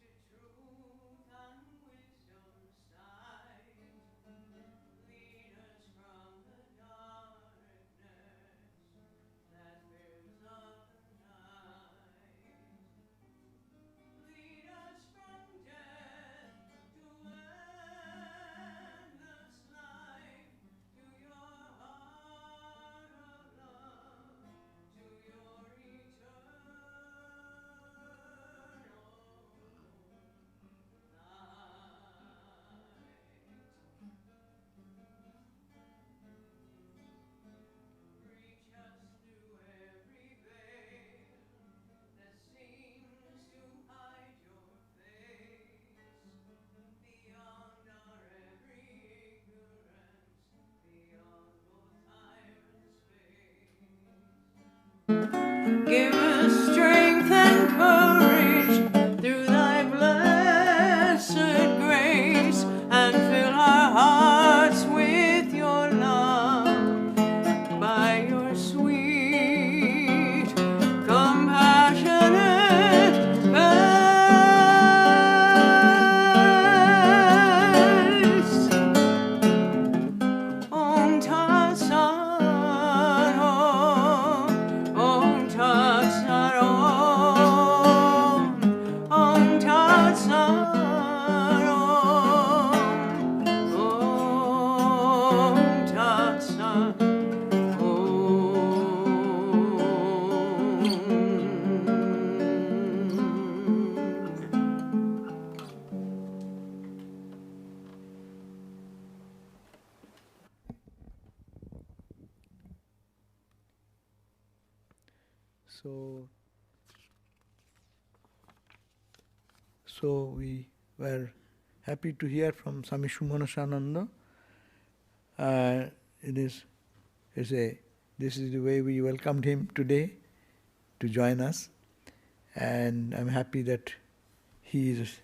to truth and wisdom's sight. Lead us from the darkness that fills up the night. Lead us from death to endless life, to your heart of love, to your eternal light. Reach us through every veil that seems to hide your face, beyond our every ignorance, beyond both time and space. Give us strength and courage through thy blessed grace, and fill our hearts with your love by your sweet, compassionate face. Om Tat Sat Om, Om Tat Sat Om, Om Tat Sat Om, Om Tat Sat So we were happy to hear from Swami Sumanasananda. This is the way we welcomed him today to join us, and I'm happy that he is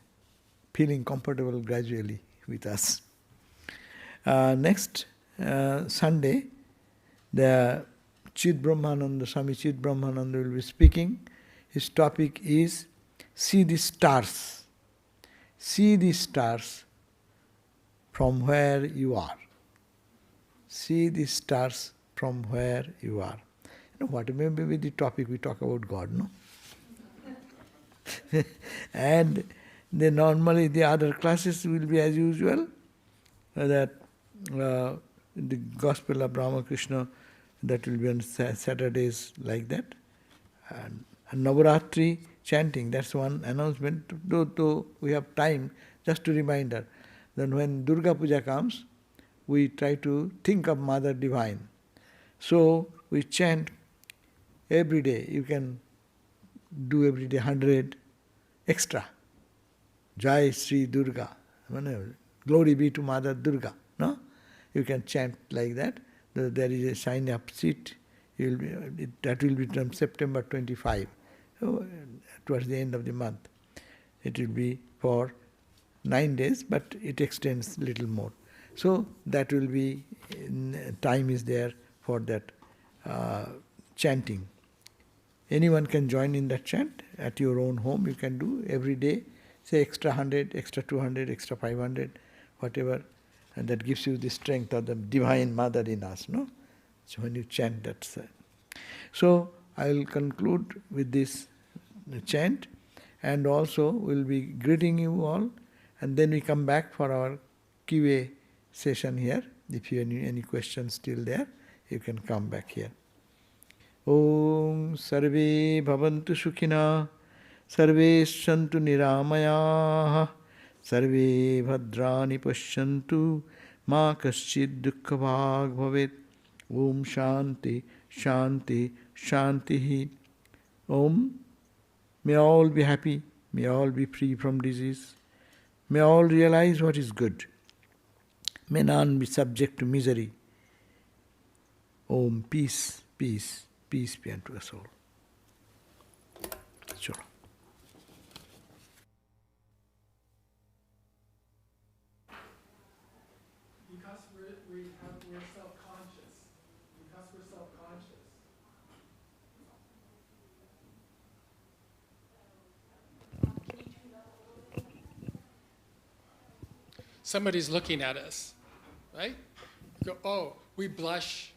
feeling comfortable gradually with us. Next Sunday, the Chid Brahmananda, Swami Chid Brahmananda will be speaking. His topic is See the Stars. See the stars from where you are. See the stars from where you are. Whatever may be the topic, we talk about God, no? And then normally the other classes will be as usual, that the Gospel of Ramakrishna, that will be on Saturdays like that. And Navaratri chanting, that's one announcement. Though we have time, just to remind her. Then when Durga Puja comes, we try to think of Mother Divine. So we chant every day. You can do every day 100 extra. Jai Sri Durga. Glory be to Mother Durga. No? You can chant like that. There is a sign up sheet. That will be from September 25. Towards the end of the month. It will be for 9 days, but it extends little more. So that will be, time is there for that chanting. Anyone can join in that chant at your own home. You can do every day, say extra 100, extra 200, extra 500, whatever. And that gives you the strength of the Divine Mother in us, no? So when you chant that. So I will conclude with this chant, and also we'll be greeting you all, and then we come back for our QA session here. If you have any questions still there, you can come back here. Om Sarve Bhavantu Sukhina, Sarve Shantu Niramaya, Sarve Bhadrani Pashyantu, Ma Kaschid Dukkha Bhag Bhavet. Om Shanti, Shanti, Shanti. Om. May all be happy, may all be free from disease, may all realize what is good, may none be subject to misery. Om, peace, peace, peace be unto us all. Sure. Because we're self-conscious. Because we're self-conscious. Somebody's looking at us, right? Go, oh, we blush.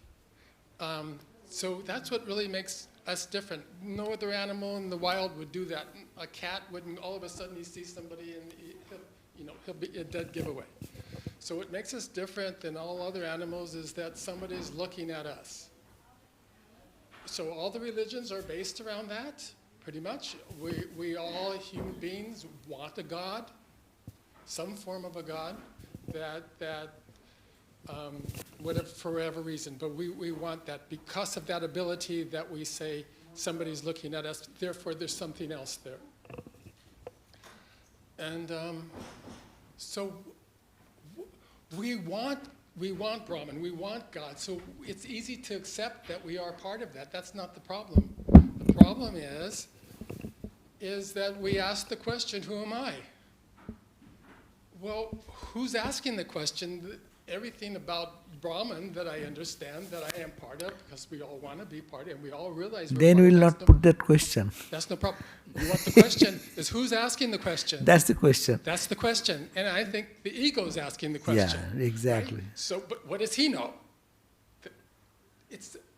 So that's what really makes us different. No other animal in the wild would do that. A cat wouldn't. All of a sudden, he sees somebody and he'll be a dead giveaway. So what makes us different than all other animals is that somebody's looking at us. So all the religions are based around that, pretty much. We all human beings want a God. Some form of a God that whatever, for whatever reason, but we want that because of that ability that we say somebody's looking at us, therefore there's something else there. And so we want Brahman, we want God, so it's easy to accept that we are part of that. That's not the problem. The problem is that we ask the question, who am I? Well, who's asking the question? Everything about Brahman that I understand, that I am part of, because we all want to be part of it, and we all realize we're Then part we will of it. not put that question. That's no problem. You want the question is who's asking the question? That's the question. That's the question. And I think the ego is asking the question. Yeah, exactly. Right? So, but what does he know?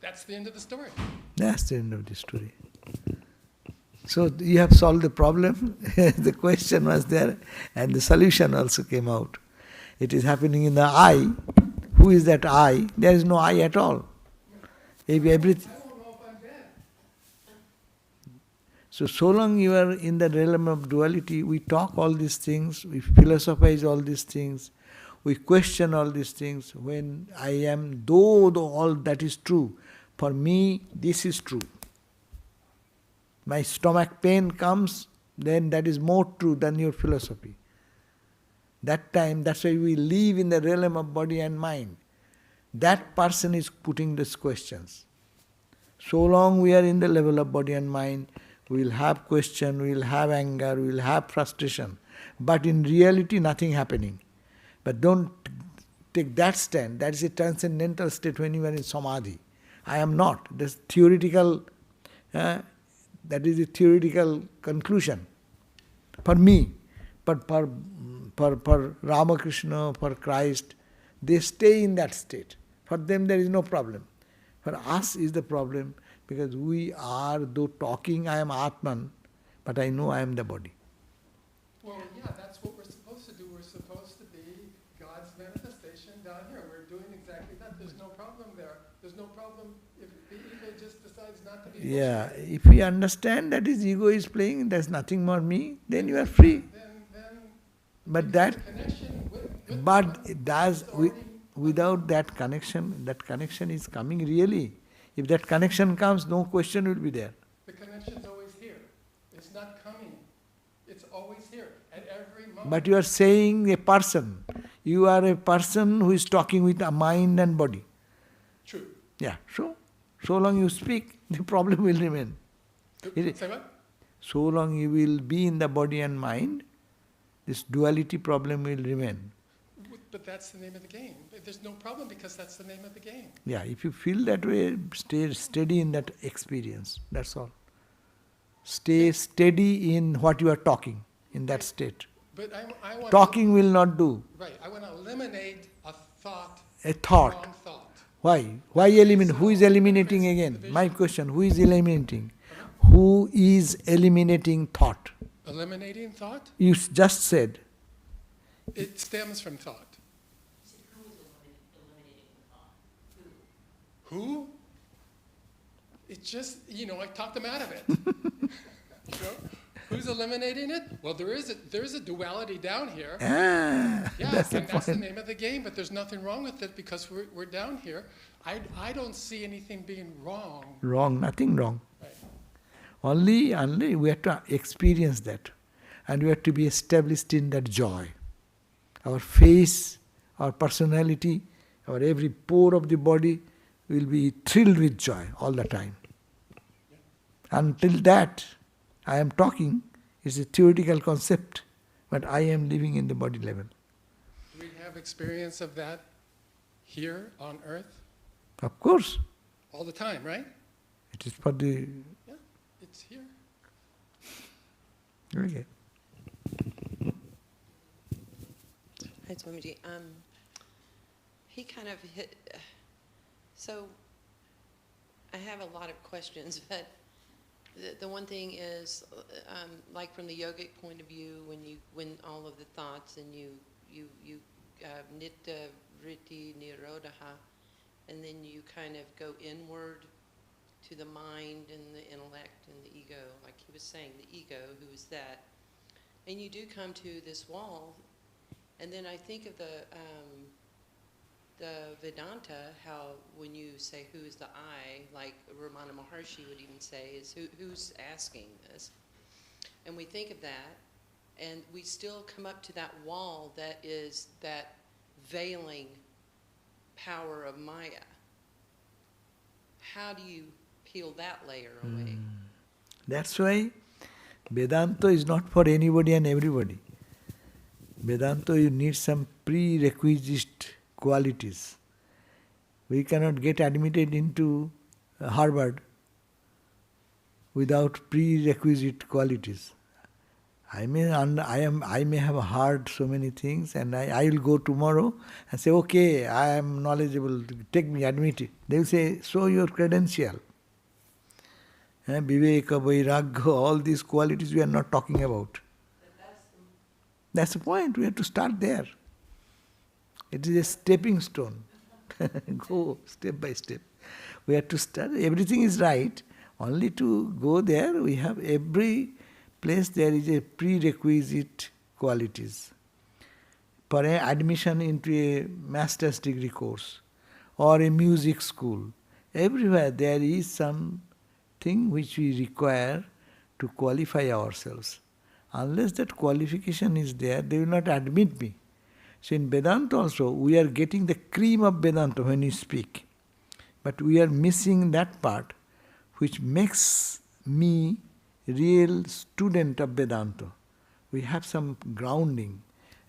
That's the end of the story. That's the end of the story. So you have solved the problem, the question was there, and the solution also came out. It is happening in the I. Who is that I? There is no I at all. Everything. So long you are in the realm of duality, we talk all these things, we philosophize all these things, we question all these things. When I am, though all that is true, for me this is true. My stomach pain comes, then that is more true than your philosophy. That time, that's why we live in the realm of body and mind. That person is putting these questions. So long we are in the level of body and mind, we will have question, we will have anger, we will have frustration. but in reality nothing happening. But don't take that stand. That is a transcendental state when you are in samadhi. I am not. That's theoretical. That is a theoretical conclusion for me. But for Ramakrishna, for Christ, they stay in that state. For them there is no problem. For us is the problem, because we are, though talking I am Atman, but I know I am the body. Well, yeah, that's what we're supposed to do. We're supposed to be God's manifestation down here. We're doing exactly that. There's no problem there. There's no problem if the ego just decides not to be. Yeah, if we understand that his ego is playing, there's nothing more me, then you are free. But that, but it does, without that connection is coming really. If that connection comes, no question will be there. The connection's always here. It's not coming. It's always here at every moment. But you are saying a person. You are a person who is talking with a mind and body. True. Yeah, so long you speak, the problem will remain. Say what? So long you will be in the body and mind, this duality problem will remain. But that's the name of the game. There's no problem because that's the name of the game. Yeah, if you feel that way, stay steady in that experience. That's all. Stay steady in what you are talking, in that state. But I want Talking will not do. Right. I want to eliminate a thought. A thought. Wrong thought. Why? Why eliminate? Who is eliminating again? My question, who is eliminating? Who is eliminating thought? Eliminating thought? You just said. It stems from thought. Who? It's just, I talked them out of it. Who's eliminating it? Well, there is a duality down here. That's the name of the game, but there's nothing wrong with it because we're down here. I don't see anything being wrong. Wrong, nothing wrong. Right. Only we have to experience that. And we have to be established in that joy. Our face, our personality, our every pore of the body will be thrilled with joy all the time. Until that, I am talking, it's a theoretical concept, but I am living in the body level. Do we have experience of that here on earth? Of course. All the time, right? It is for the... Yeah, it's here. Okay. Hi, Swamiji. He kind of hit... So, I have a lot of questions, but the one thing is, like from the yogic point of view, when all of the thoughts and you nitta vritti nirodha, and then you kind of go inward to the mind and the intellect and the ego, like he was saying, the ego, who is that, and you do come to this wall, and then I think of the Vedanta, how when you say who is the I, like Ramana Maharshi would even say, is who's asking this? And we think of that, and we still come up to that wall that is that veiling power of Maya. How do you peel that layer away? That's why Vedanta is not for anybody and everybody. Vedanta, you need some prerequisite qualities. We cannot get admitted into Harvard without prerequisite qualities. I may have heard so many things, and I will go tomorrow and say, okay, I am knowledgeable, take me, admit it. They will say, show your credential. Viveka, Vairagya, all these qualities we are not talking about. That's the point, we have to start there. It is a stepping stone. Go step by step. We have to start, everything is right, only to go there we have every place there is a prerequisite qualities. For an admission into a master's degree course or a music school, everywhere there is something which we require to qualify ourselves. Unless that qualification is there, they will not admit me. So in Vedanta also, we are getting the cream of Vedanta when you speak. But we are missing that part which makes me real student of Vedanta. we have some grounding.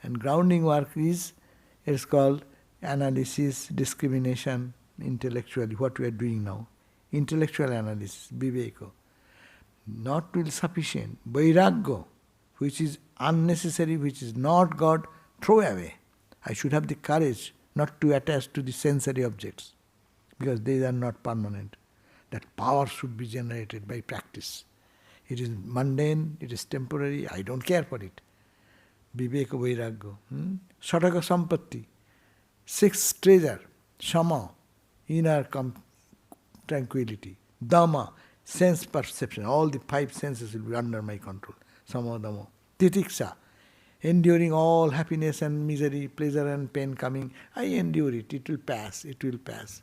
And grounding work it's called analysis, discrimination, intellectually, what we are doing now. Intellectual analysis, viveka. Not will sufficient. Vairagya, which is unnecessary, which is not God, throw away. I should have the courage not to attach to the sensory objects, because they are not permanent. That power should be generated by practice. It is mundane, it is temporary, I don't care for it. Viveka Vairagya. Sataka Sampatti. Sixth treasure. Shama. Inner tranquility. Dhamma. Sense perception. All the five senses will be under my control. Sama Dhamma. Titiksha. Enduring all happiness and misery, pleasure and pain coming. I endure it. It will pass. It will pass.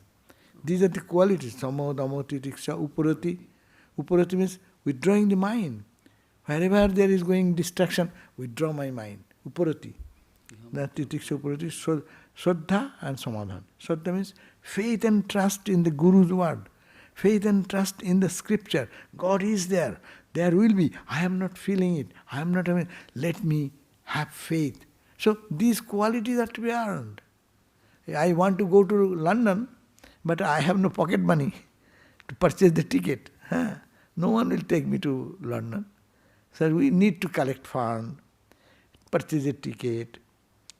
These are the qualities. Sama Dhamma Titiksha. Upurati. Upurati means withdrawing the mind. Wherever there is going distraction, withdraw my mind. Upurati. That titiksha upurati, Shraddha and Samadhan. Shraddha means faith and trust in the Guru's word. Faith and trust in the scripture. God is there. There will be. I am not feeling it. I am not having. Let me have faith. So these qualities are to be earned. I want to go to London, but I have no pocket money to purchase the ticket. No one will take me to London. So we need to collect fund, purchase a ticket,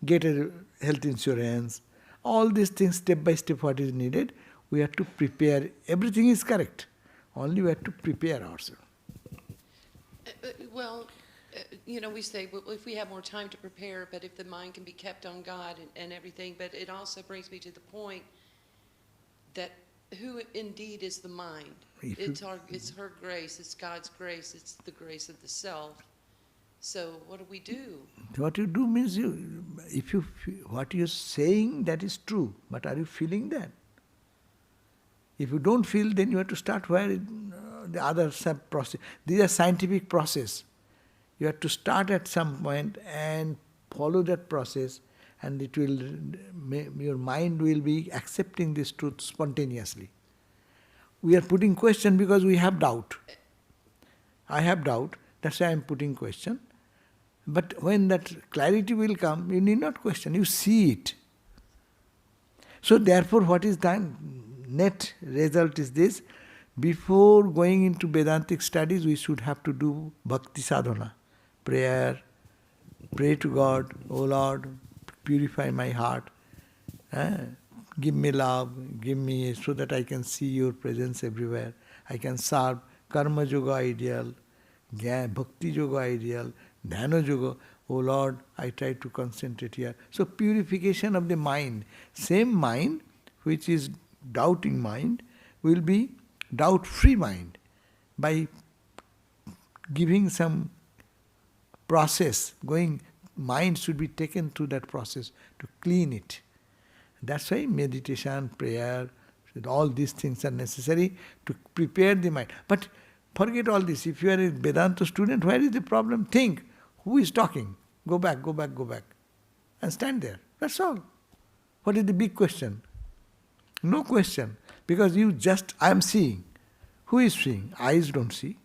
get a health insurance, all these things step by step what is needed. We have to prepare. Everything is correct. Only we have to prepare ourselves. We say, well, if we have more time to prepare, but if the mind can be kept on God and everything, but it also brings me to the point that who indeed is the mind? It's her grace, it's God's grace, it's the grace of the self. So what do we do? What you do means what you're saying, that is true, but are you feeling that? If you don't feel, then you have to start where the other process. These are scientific process. You have to start at some point and follow that process, and it will, your mind will be accepting this truth spontaneously. We are putting question because we have doubt. I have doubt, that's why I am putting question. But when that clarity will come, you need not question, you see it. So therefore what is the net result is this: before going into Vedantic studies, we should have to do bhakti sadhana, prayer, pray to God, O Lord, purify my heart, give me love, give me so that I can see your presence everywhere, I can serve, karma yoga ideal, bhakti yoga ideal, dhyana yoga, O Lord, I try to concentrate here. So purification of the mind, same mind which is doubting mind will be doubt-free mind by giving some process, mind should be taken through that process to clean it. That's why meditation, prayer, all these things are necessary to prepare the mind. But forget all this. If you are a Vedanta student, where is the problem? Think, who is talking? Go back, go back, go back. And stand there. That's all. What is the big question? No question. Because I am seeing. Who is seeing? Eyes don't see.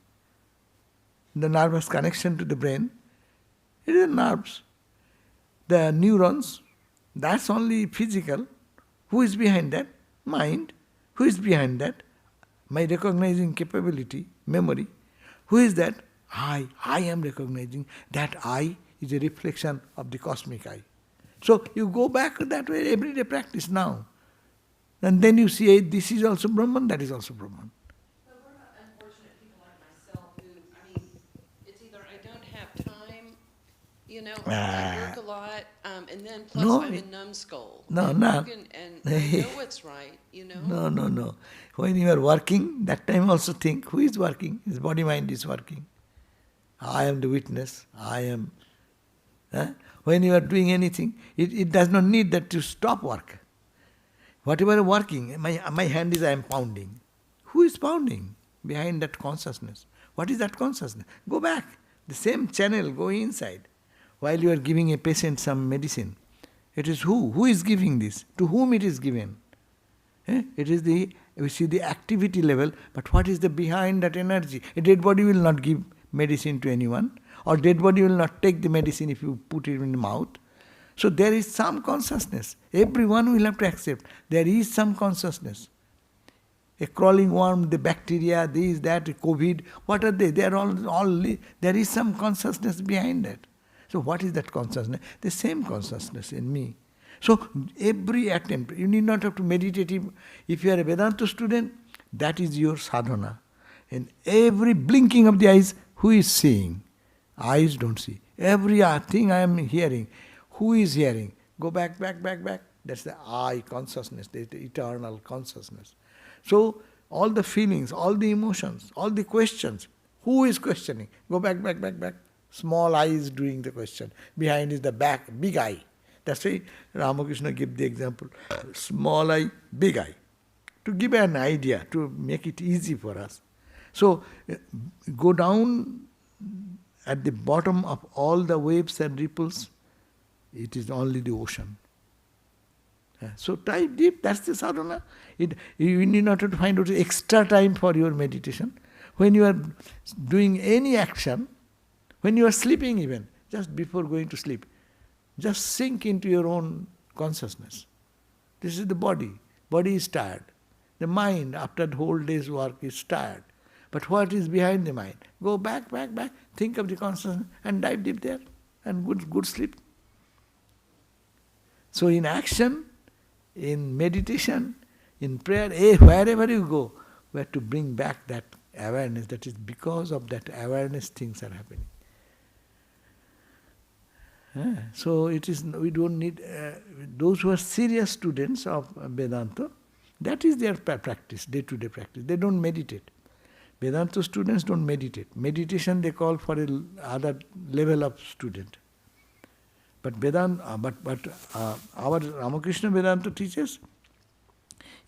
The nervous connection to the brain, it is nerves. The neurons, that's only physical. Who is behind that? Mind. Who is behind that? My recognizing capability, memory. Who is that? I am recognizing. That I is a reflection of the cosmic I. So you go back that way, everyday practice now. And then you see, this is also Brahman, that is also Brahman. But what about unfortunate people like myself who, it's either I don't have time, or I work a lot, and then plus I'm a numbskull. No. And I know what's right, No. When you are working, that time also think, who is working? His body mind is working. I am the witness, I am. When you are doing anything, it does not need that you stop work. Whatever working, my hand is I am pounding. Who is pounding behind that consciousness? What is that consciousness? Go back. The same channel, go inside. While you are giving a patient some medicine, it is who? Who is giving this? To whom it is given? It is we see the activity level, but what is the behind that energy? A dead body will not give medicine to anyone. Or dead body will not take the medicine if you put it in the mouth. So there is some consciousness. Everyone will have to accept. There is some consciousness. A crawling worm, the bacteria, this, that, COVID, what are they? They are all there is some consciousness behind that. So what is that consciousness? The same consciousness in me. So every attempt, you need not have to meditate. If you are a Vedanta student, that is your sadhana. In every blinking of the eyes, who is seeing? Eyes don't see. Every thing I am hearing, who is hearing? Go back, back, back, back. That's the I consciousness, the eternal consciousness. So all the feelings, all the emotions, all the questions, who is questioning? Go back, back, back, back. Small I is doing the question. Behind is the back, big I. That's why Ramakrishna gave the example, small I, big I. To give an idea, to make it easy for us. So go down at the bottom of all the waves and ripples, it is only the ocean. So dive deep, that's the sadhana. You need not to find out extra time for your meditation. When you are doing any action, when you are sleeping even, just before going to sleep, just sink into your own consciousness. This is the body. Body is tired. The mind, after the whole day's work, is tired. But what is behind the mind? Go back, back, back, think of the consciousness and dive deep there and good sleep. So in action, in meditation, in prayer, wherever you go, we have to bring back that awareness. That is because of that awareness things are happening. So it is, we don't need, those who are serious students of Vedanta, that is their practice, day-to-day practice. They don't meditate. Vedanta students don't meditate. Meditation they call for other level of student. But our Ramakrishna Vedanta teaches,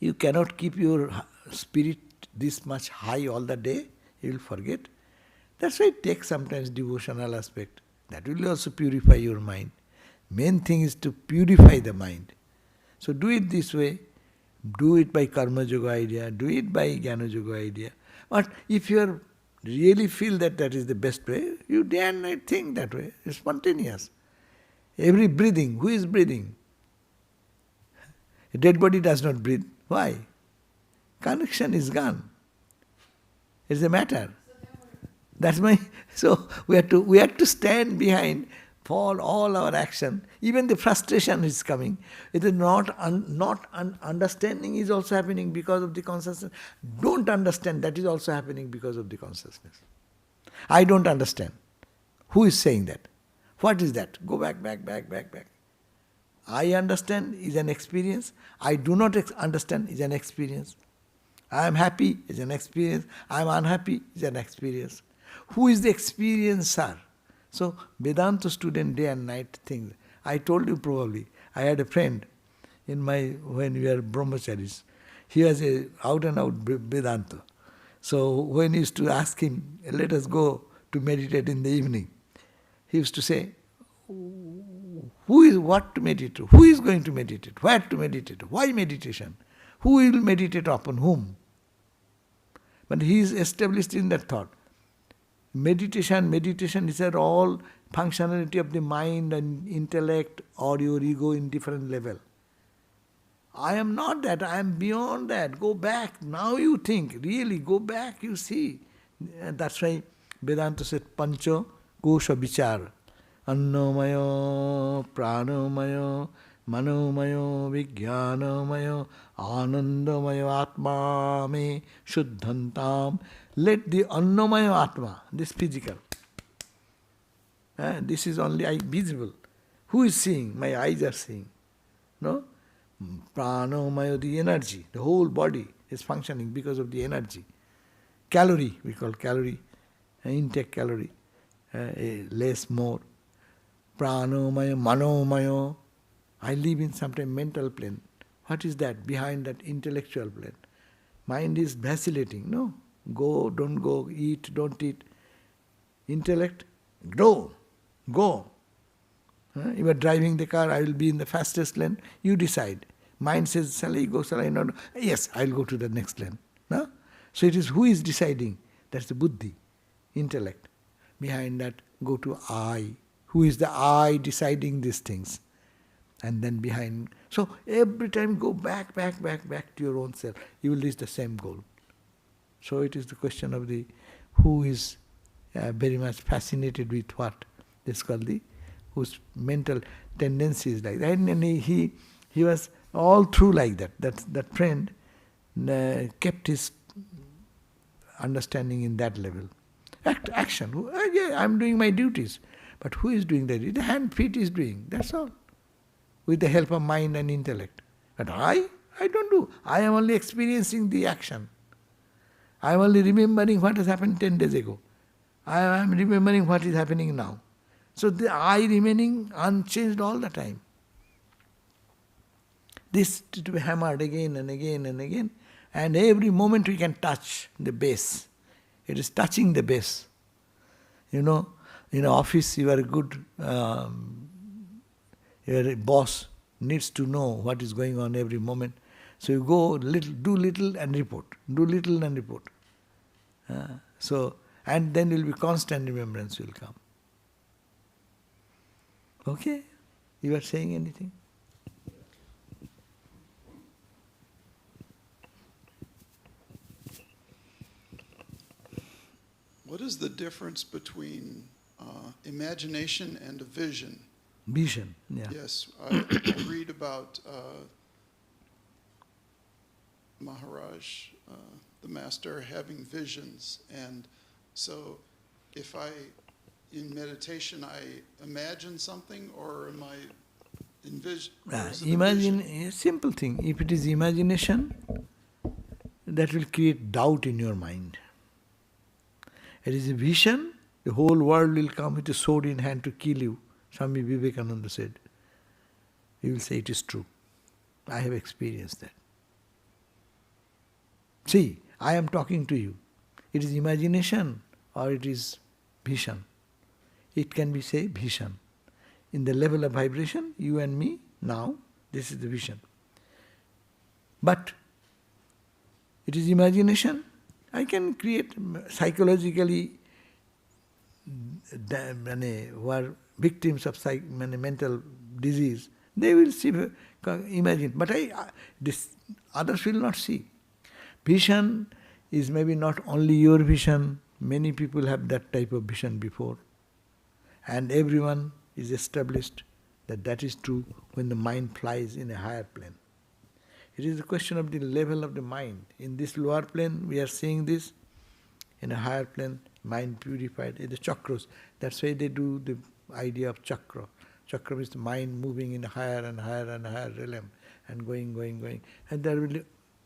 you cannot keep your spirit this much high all the day, you will forget. That's why it takes sometimes devotional aspect. That will also purify your mind. Main thing is to purify the mind. So do it this way. Do it by Karma Yoga idea. Do it by Jnana Yoga idea. But if you really feel that that is the best way, you day and night think that way. It's spontaneous. Every breathing, who is breathing? A dead body does not breathe. Why? Connection is gone. It's a matter. That's my. So we have to stand behind for all our action. Even the frustration is coming. It is not understanding is also happening because of the consciousness. Don't understand, that is also happening because of the consciousness. I don't understand. Who is saying that? What is that? Go back, back, back, back, back. I understand is an experience. I do not understand is an experience. I am happy is an experience. I am unhappy is an experience. Who is the experiencer? So Vedanta student day and night thinks. I told you probably, I had a friend when we were brahmacharis. He was a out and out Vedanta. So when he used to ask him, let us go to meditate in the evening, he used to say, who is what to meditate? Who is going to meditate? Where to meditate? Why meditation? Who will meditate upon whom? But he is established in that thought. Meditation is all functionality of the mind and intellect or your ego in different level. I am not that, I am beyond that. Go back, now you think, really go back, you see. That's why Vedanta said, Pancha Kosha Vichar. Annamayo, Pranamayo, Manomayo, Vijnanamayo, Anandamayo Atma me Shuddhantam. Let the Annamayo Atma, this physical, this is only visible. Who is seeing? My eyes are seeing. No? Pranamayo, the energy, the whole body is functioning because of the energy. Calorie, we call calorie, intake calorie, less, more. Pranomayo, Manomayo. I live in sometimes mental plane. What is that? Behind that intellectual plane. Mind is vacillating. No. Go, don't go, eat, don't eat. Intellect, go. You are driving the car, I will be in the fastest lane. You decide. Mind says, shall I go, shall I not? Yes, I will go to the next lane. No? So it is who is deciding? That's the buddhi, intellect. Behind that, go to I. Who is the I deciding these things? And then behind. So every time go back to your own self. You will reach the same goal. So it is the question of the who is very much fascinated with what. This is called the whose mental tendency is like that. And he was all through like that. That friend kept his understanding in that level. Action. Yeah, I'm doing my duties. But who is doing that? The hand, feet is doing. That's all. With the help of mind and intellect. But I don't do. I am only experiencing the action. I am only remembering what has happened 10 days ago. I am remembering what is happening now. So the I remaining unchanged all the time. This to be hammered again and again and again. And every moment we can touch the base. It is touching the base. In an office you are a good, your boss needs to know what is going on every moment. So you go do little and report. Do little and report. And then will be constant remembrance will come. Okay? You are saying anything? What is the difference between imagination and a vision? Vision, yeah. Yes, I read about Maharaj, the master, having visions. And so if in meditation, I imagine something, or am I envision? Imagine a simple thing. If it is imagination, that will create doubt in your mind. It is a vision, the whole world will come with a sword in hand to kill you. Swami Vivekananda said. You will say it is true. I have experienced that. See, I am talking to you. It is imagination or it is vision. It can be, say, vision. In the level of vibration, you and me, now, this is the vision. But it is imagination. I can create psychologically who are victims of mental disease. They will see, imagine. But this others will not see. Vision is maybe not only your vision. Many people have that type of vision before. And everyone is established that is true when the mind flies in a higher plane. It is a question of the level of the mind. In this lower plane, we are seeing this. In a higher plane, mind purified. The chakras. That's why they do the idea of chakra. Chakra is the mind moving in a higher and higher and higher realm and going. And there will be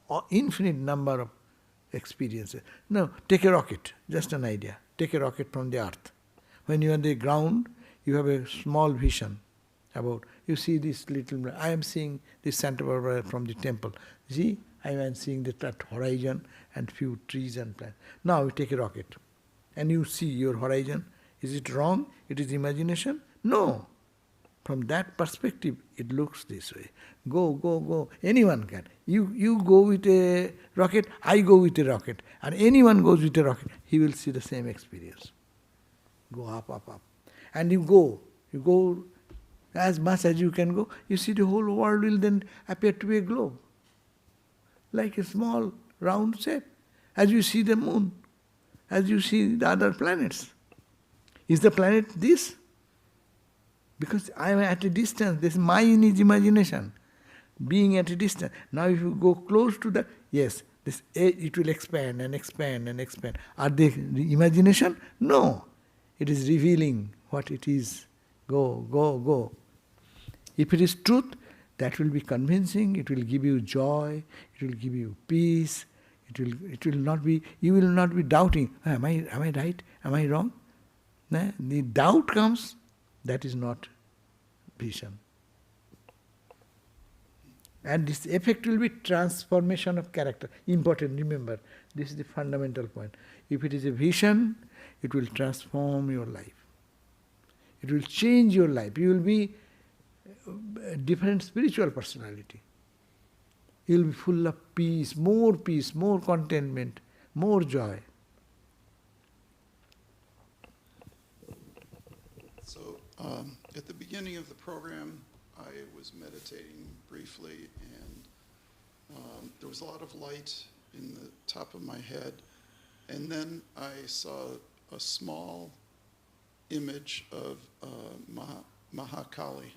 an infinite number of experiences. Now, take a rocket. Just an idea. Take a rocket from the earth. When you are on the ground, you have a small vision about, you see this little, I am seeing this Santa Barbara from the temple. See, I am seeing that horizon and few trees and plants. Now you take a rocket and you see your horizon. Is it wrong? It is imagination? No. From that perspective, it looks this way. Go. Anyone can. You go with a rocket, I go with a rocket. And anyone goes with a rocket, he will see the same experience. Go up. And you go as much as you can go. You see the whole world will then appear to be a globe. Like a small round shape. As you see the moon. As you see the other planets. Is the planet this? Because I am at a distance. This mine is imagination. Being at a distance. Now if you go close to that, yes, it will expand and expand and expand. Are they the imagination? No. It is revealing what it is. Go. If it is truth, that will be convincing, it will give you joy, it will give you peace, it will not be, you will not be doubting, am I right? Am I wrong? No? The doubt comes, that is not vision. And this effect will be transformation of character. Important, remember, this is the fundamental point. If it is a vision, it will transform your life. It will change your life. You will be a different spiritual personality. You will be full of peace, more contentment, more joy. At the beginning of the program, I was meditating briefly, and there was a lot of light in the top of my head. And then I saw a small image of Mahakali.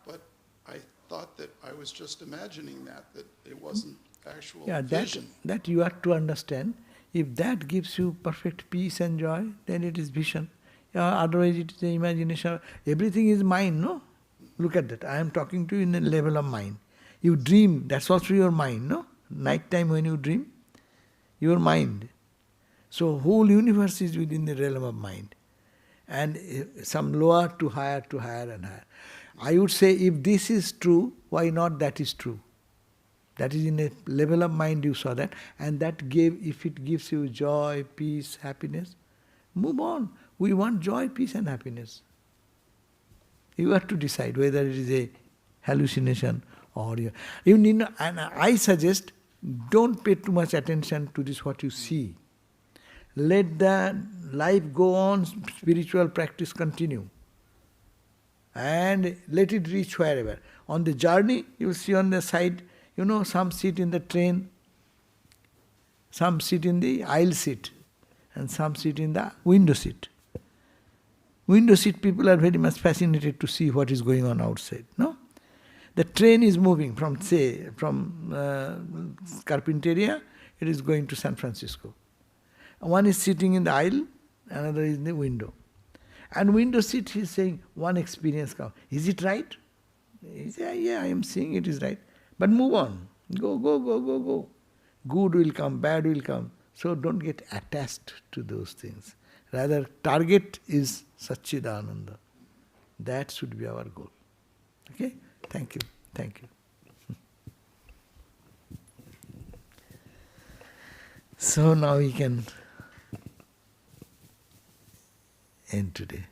But I thought that I was just imagining that it wasn't actual vision. That you have to understand. If that gives you perfect peace and joy, then it is vision. Otherwise it is the imagination. Everything is mind, no? Look at that. I am talking to you in a level of mind. You dream, that's also your mind, no? Night time when you dream, your mind. So whole universe is within the realm of mind. And some lower to higher and higher. I would say if this is true, why not that is true? That is in a level of mind you saw that. And that if it gives you joy, peace, happiness, move on. We want joy, peace and happiness. You have to decide whether it is a hallucination or you need not, and I suggest don't pay too much attention to this what you see. Let the life go on, spiritual practice continue. And let it reach wherever. On the journey, you will see on the side, some sit in the train, some sit in the aisle seat, and some sit in the window seat. Window seat people are very much fascinated to see what is going on outside, no? The train is moving from Carpinteria, it is going to San Francisco. One is sitting in the aisle, another is in the window. And window seat, he is saying, one experience comes. Is it right? He says, yeah, I am seeing it is right. But move on. Go. Good will come, bad will come. So don't get attached to those things. Rather, target is Satchidananda. That should be our goal. Okay? Thank you. So now we can end today.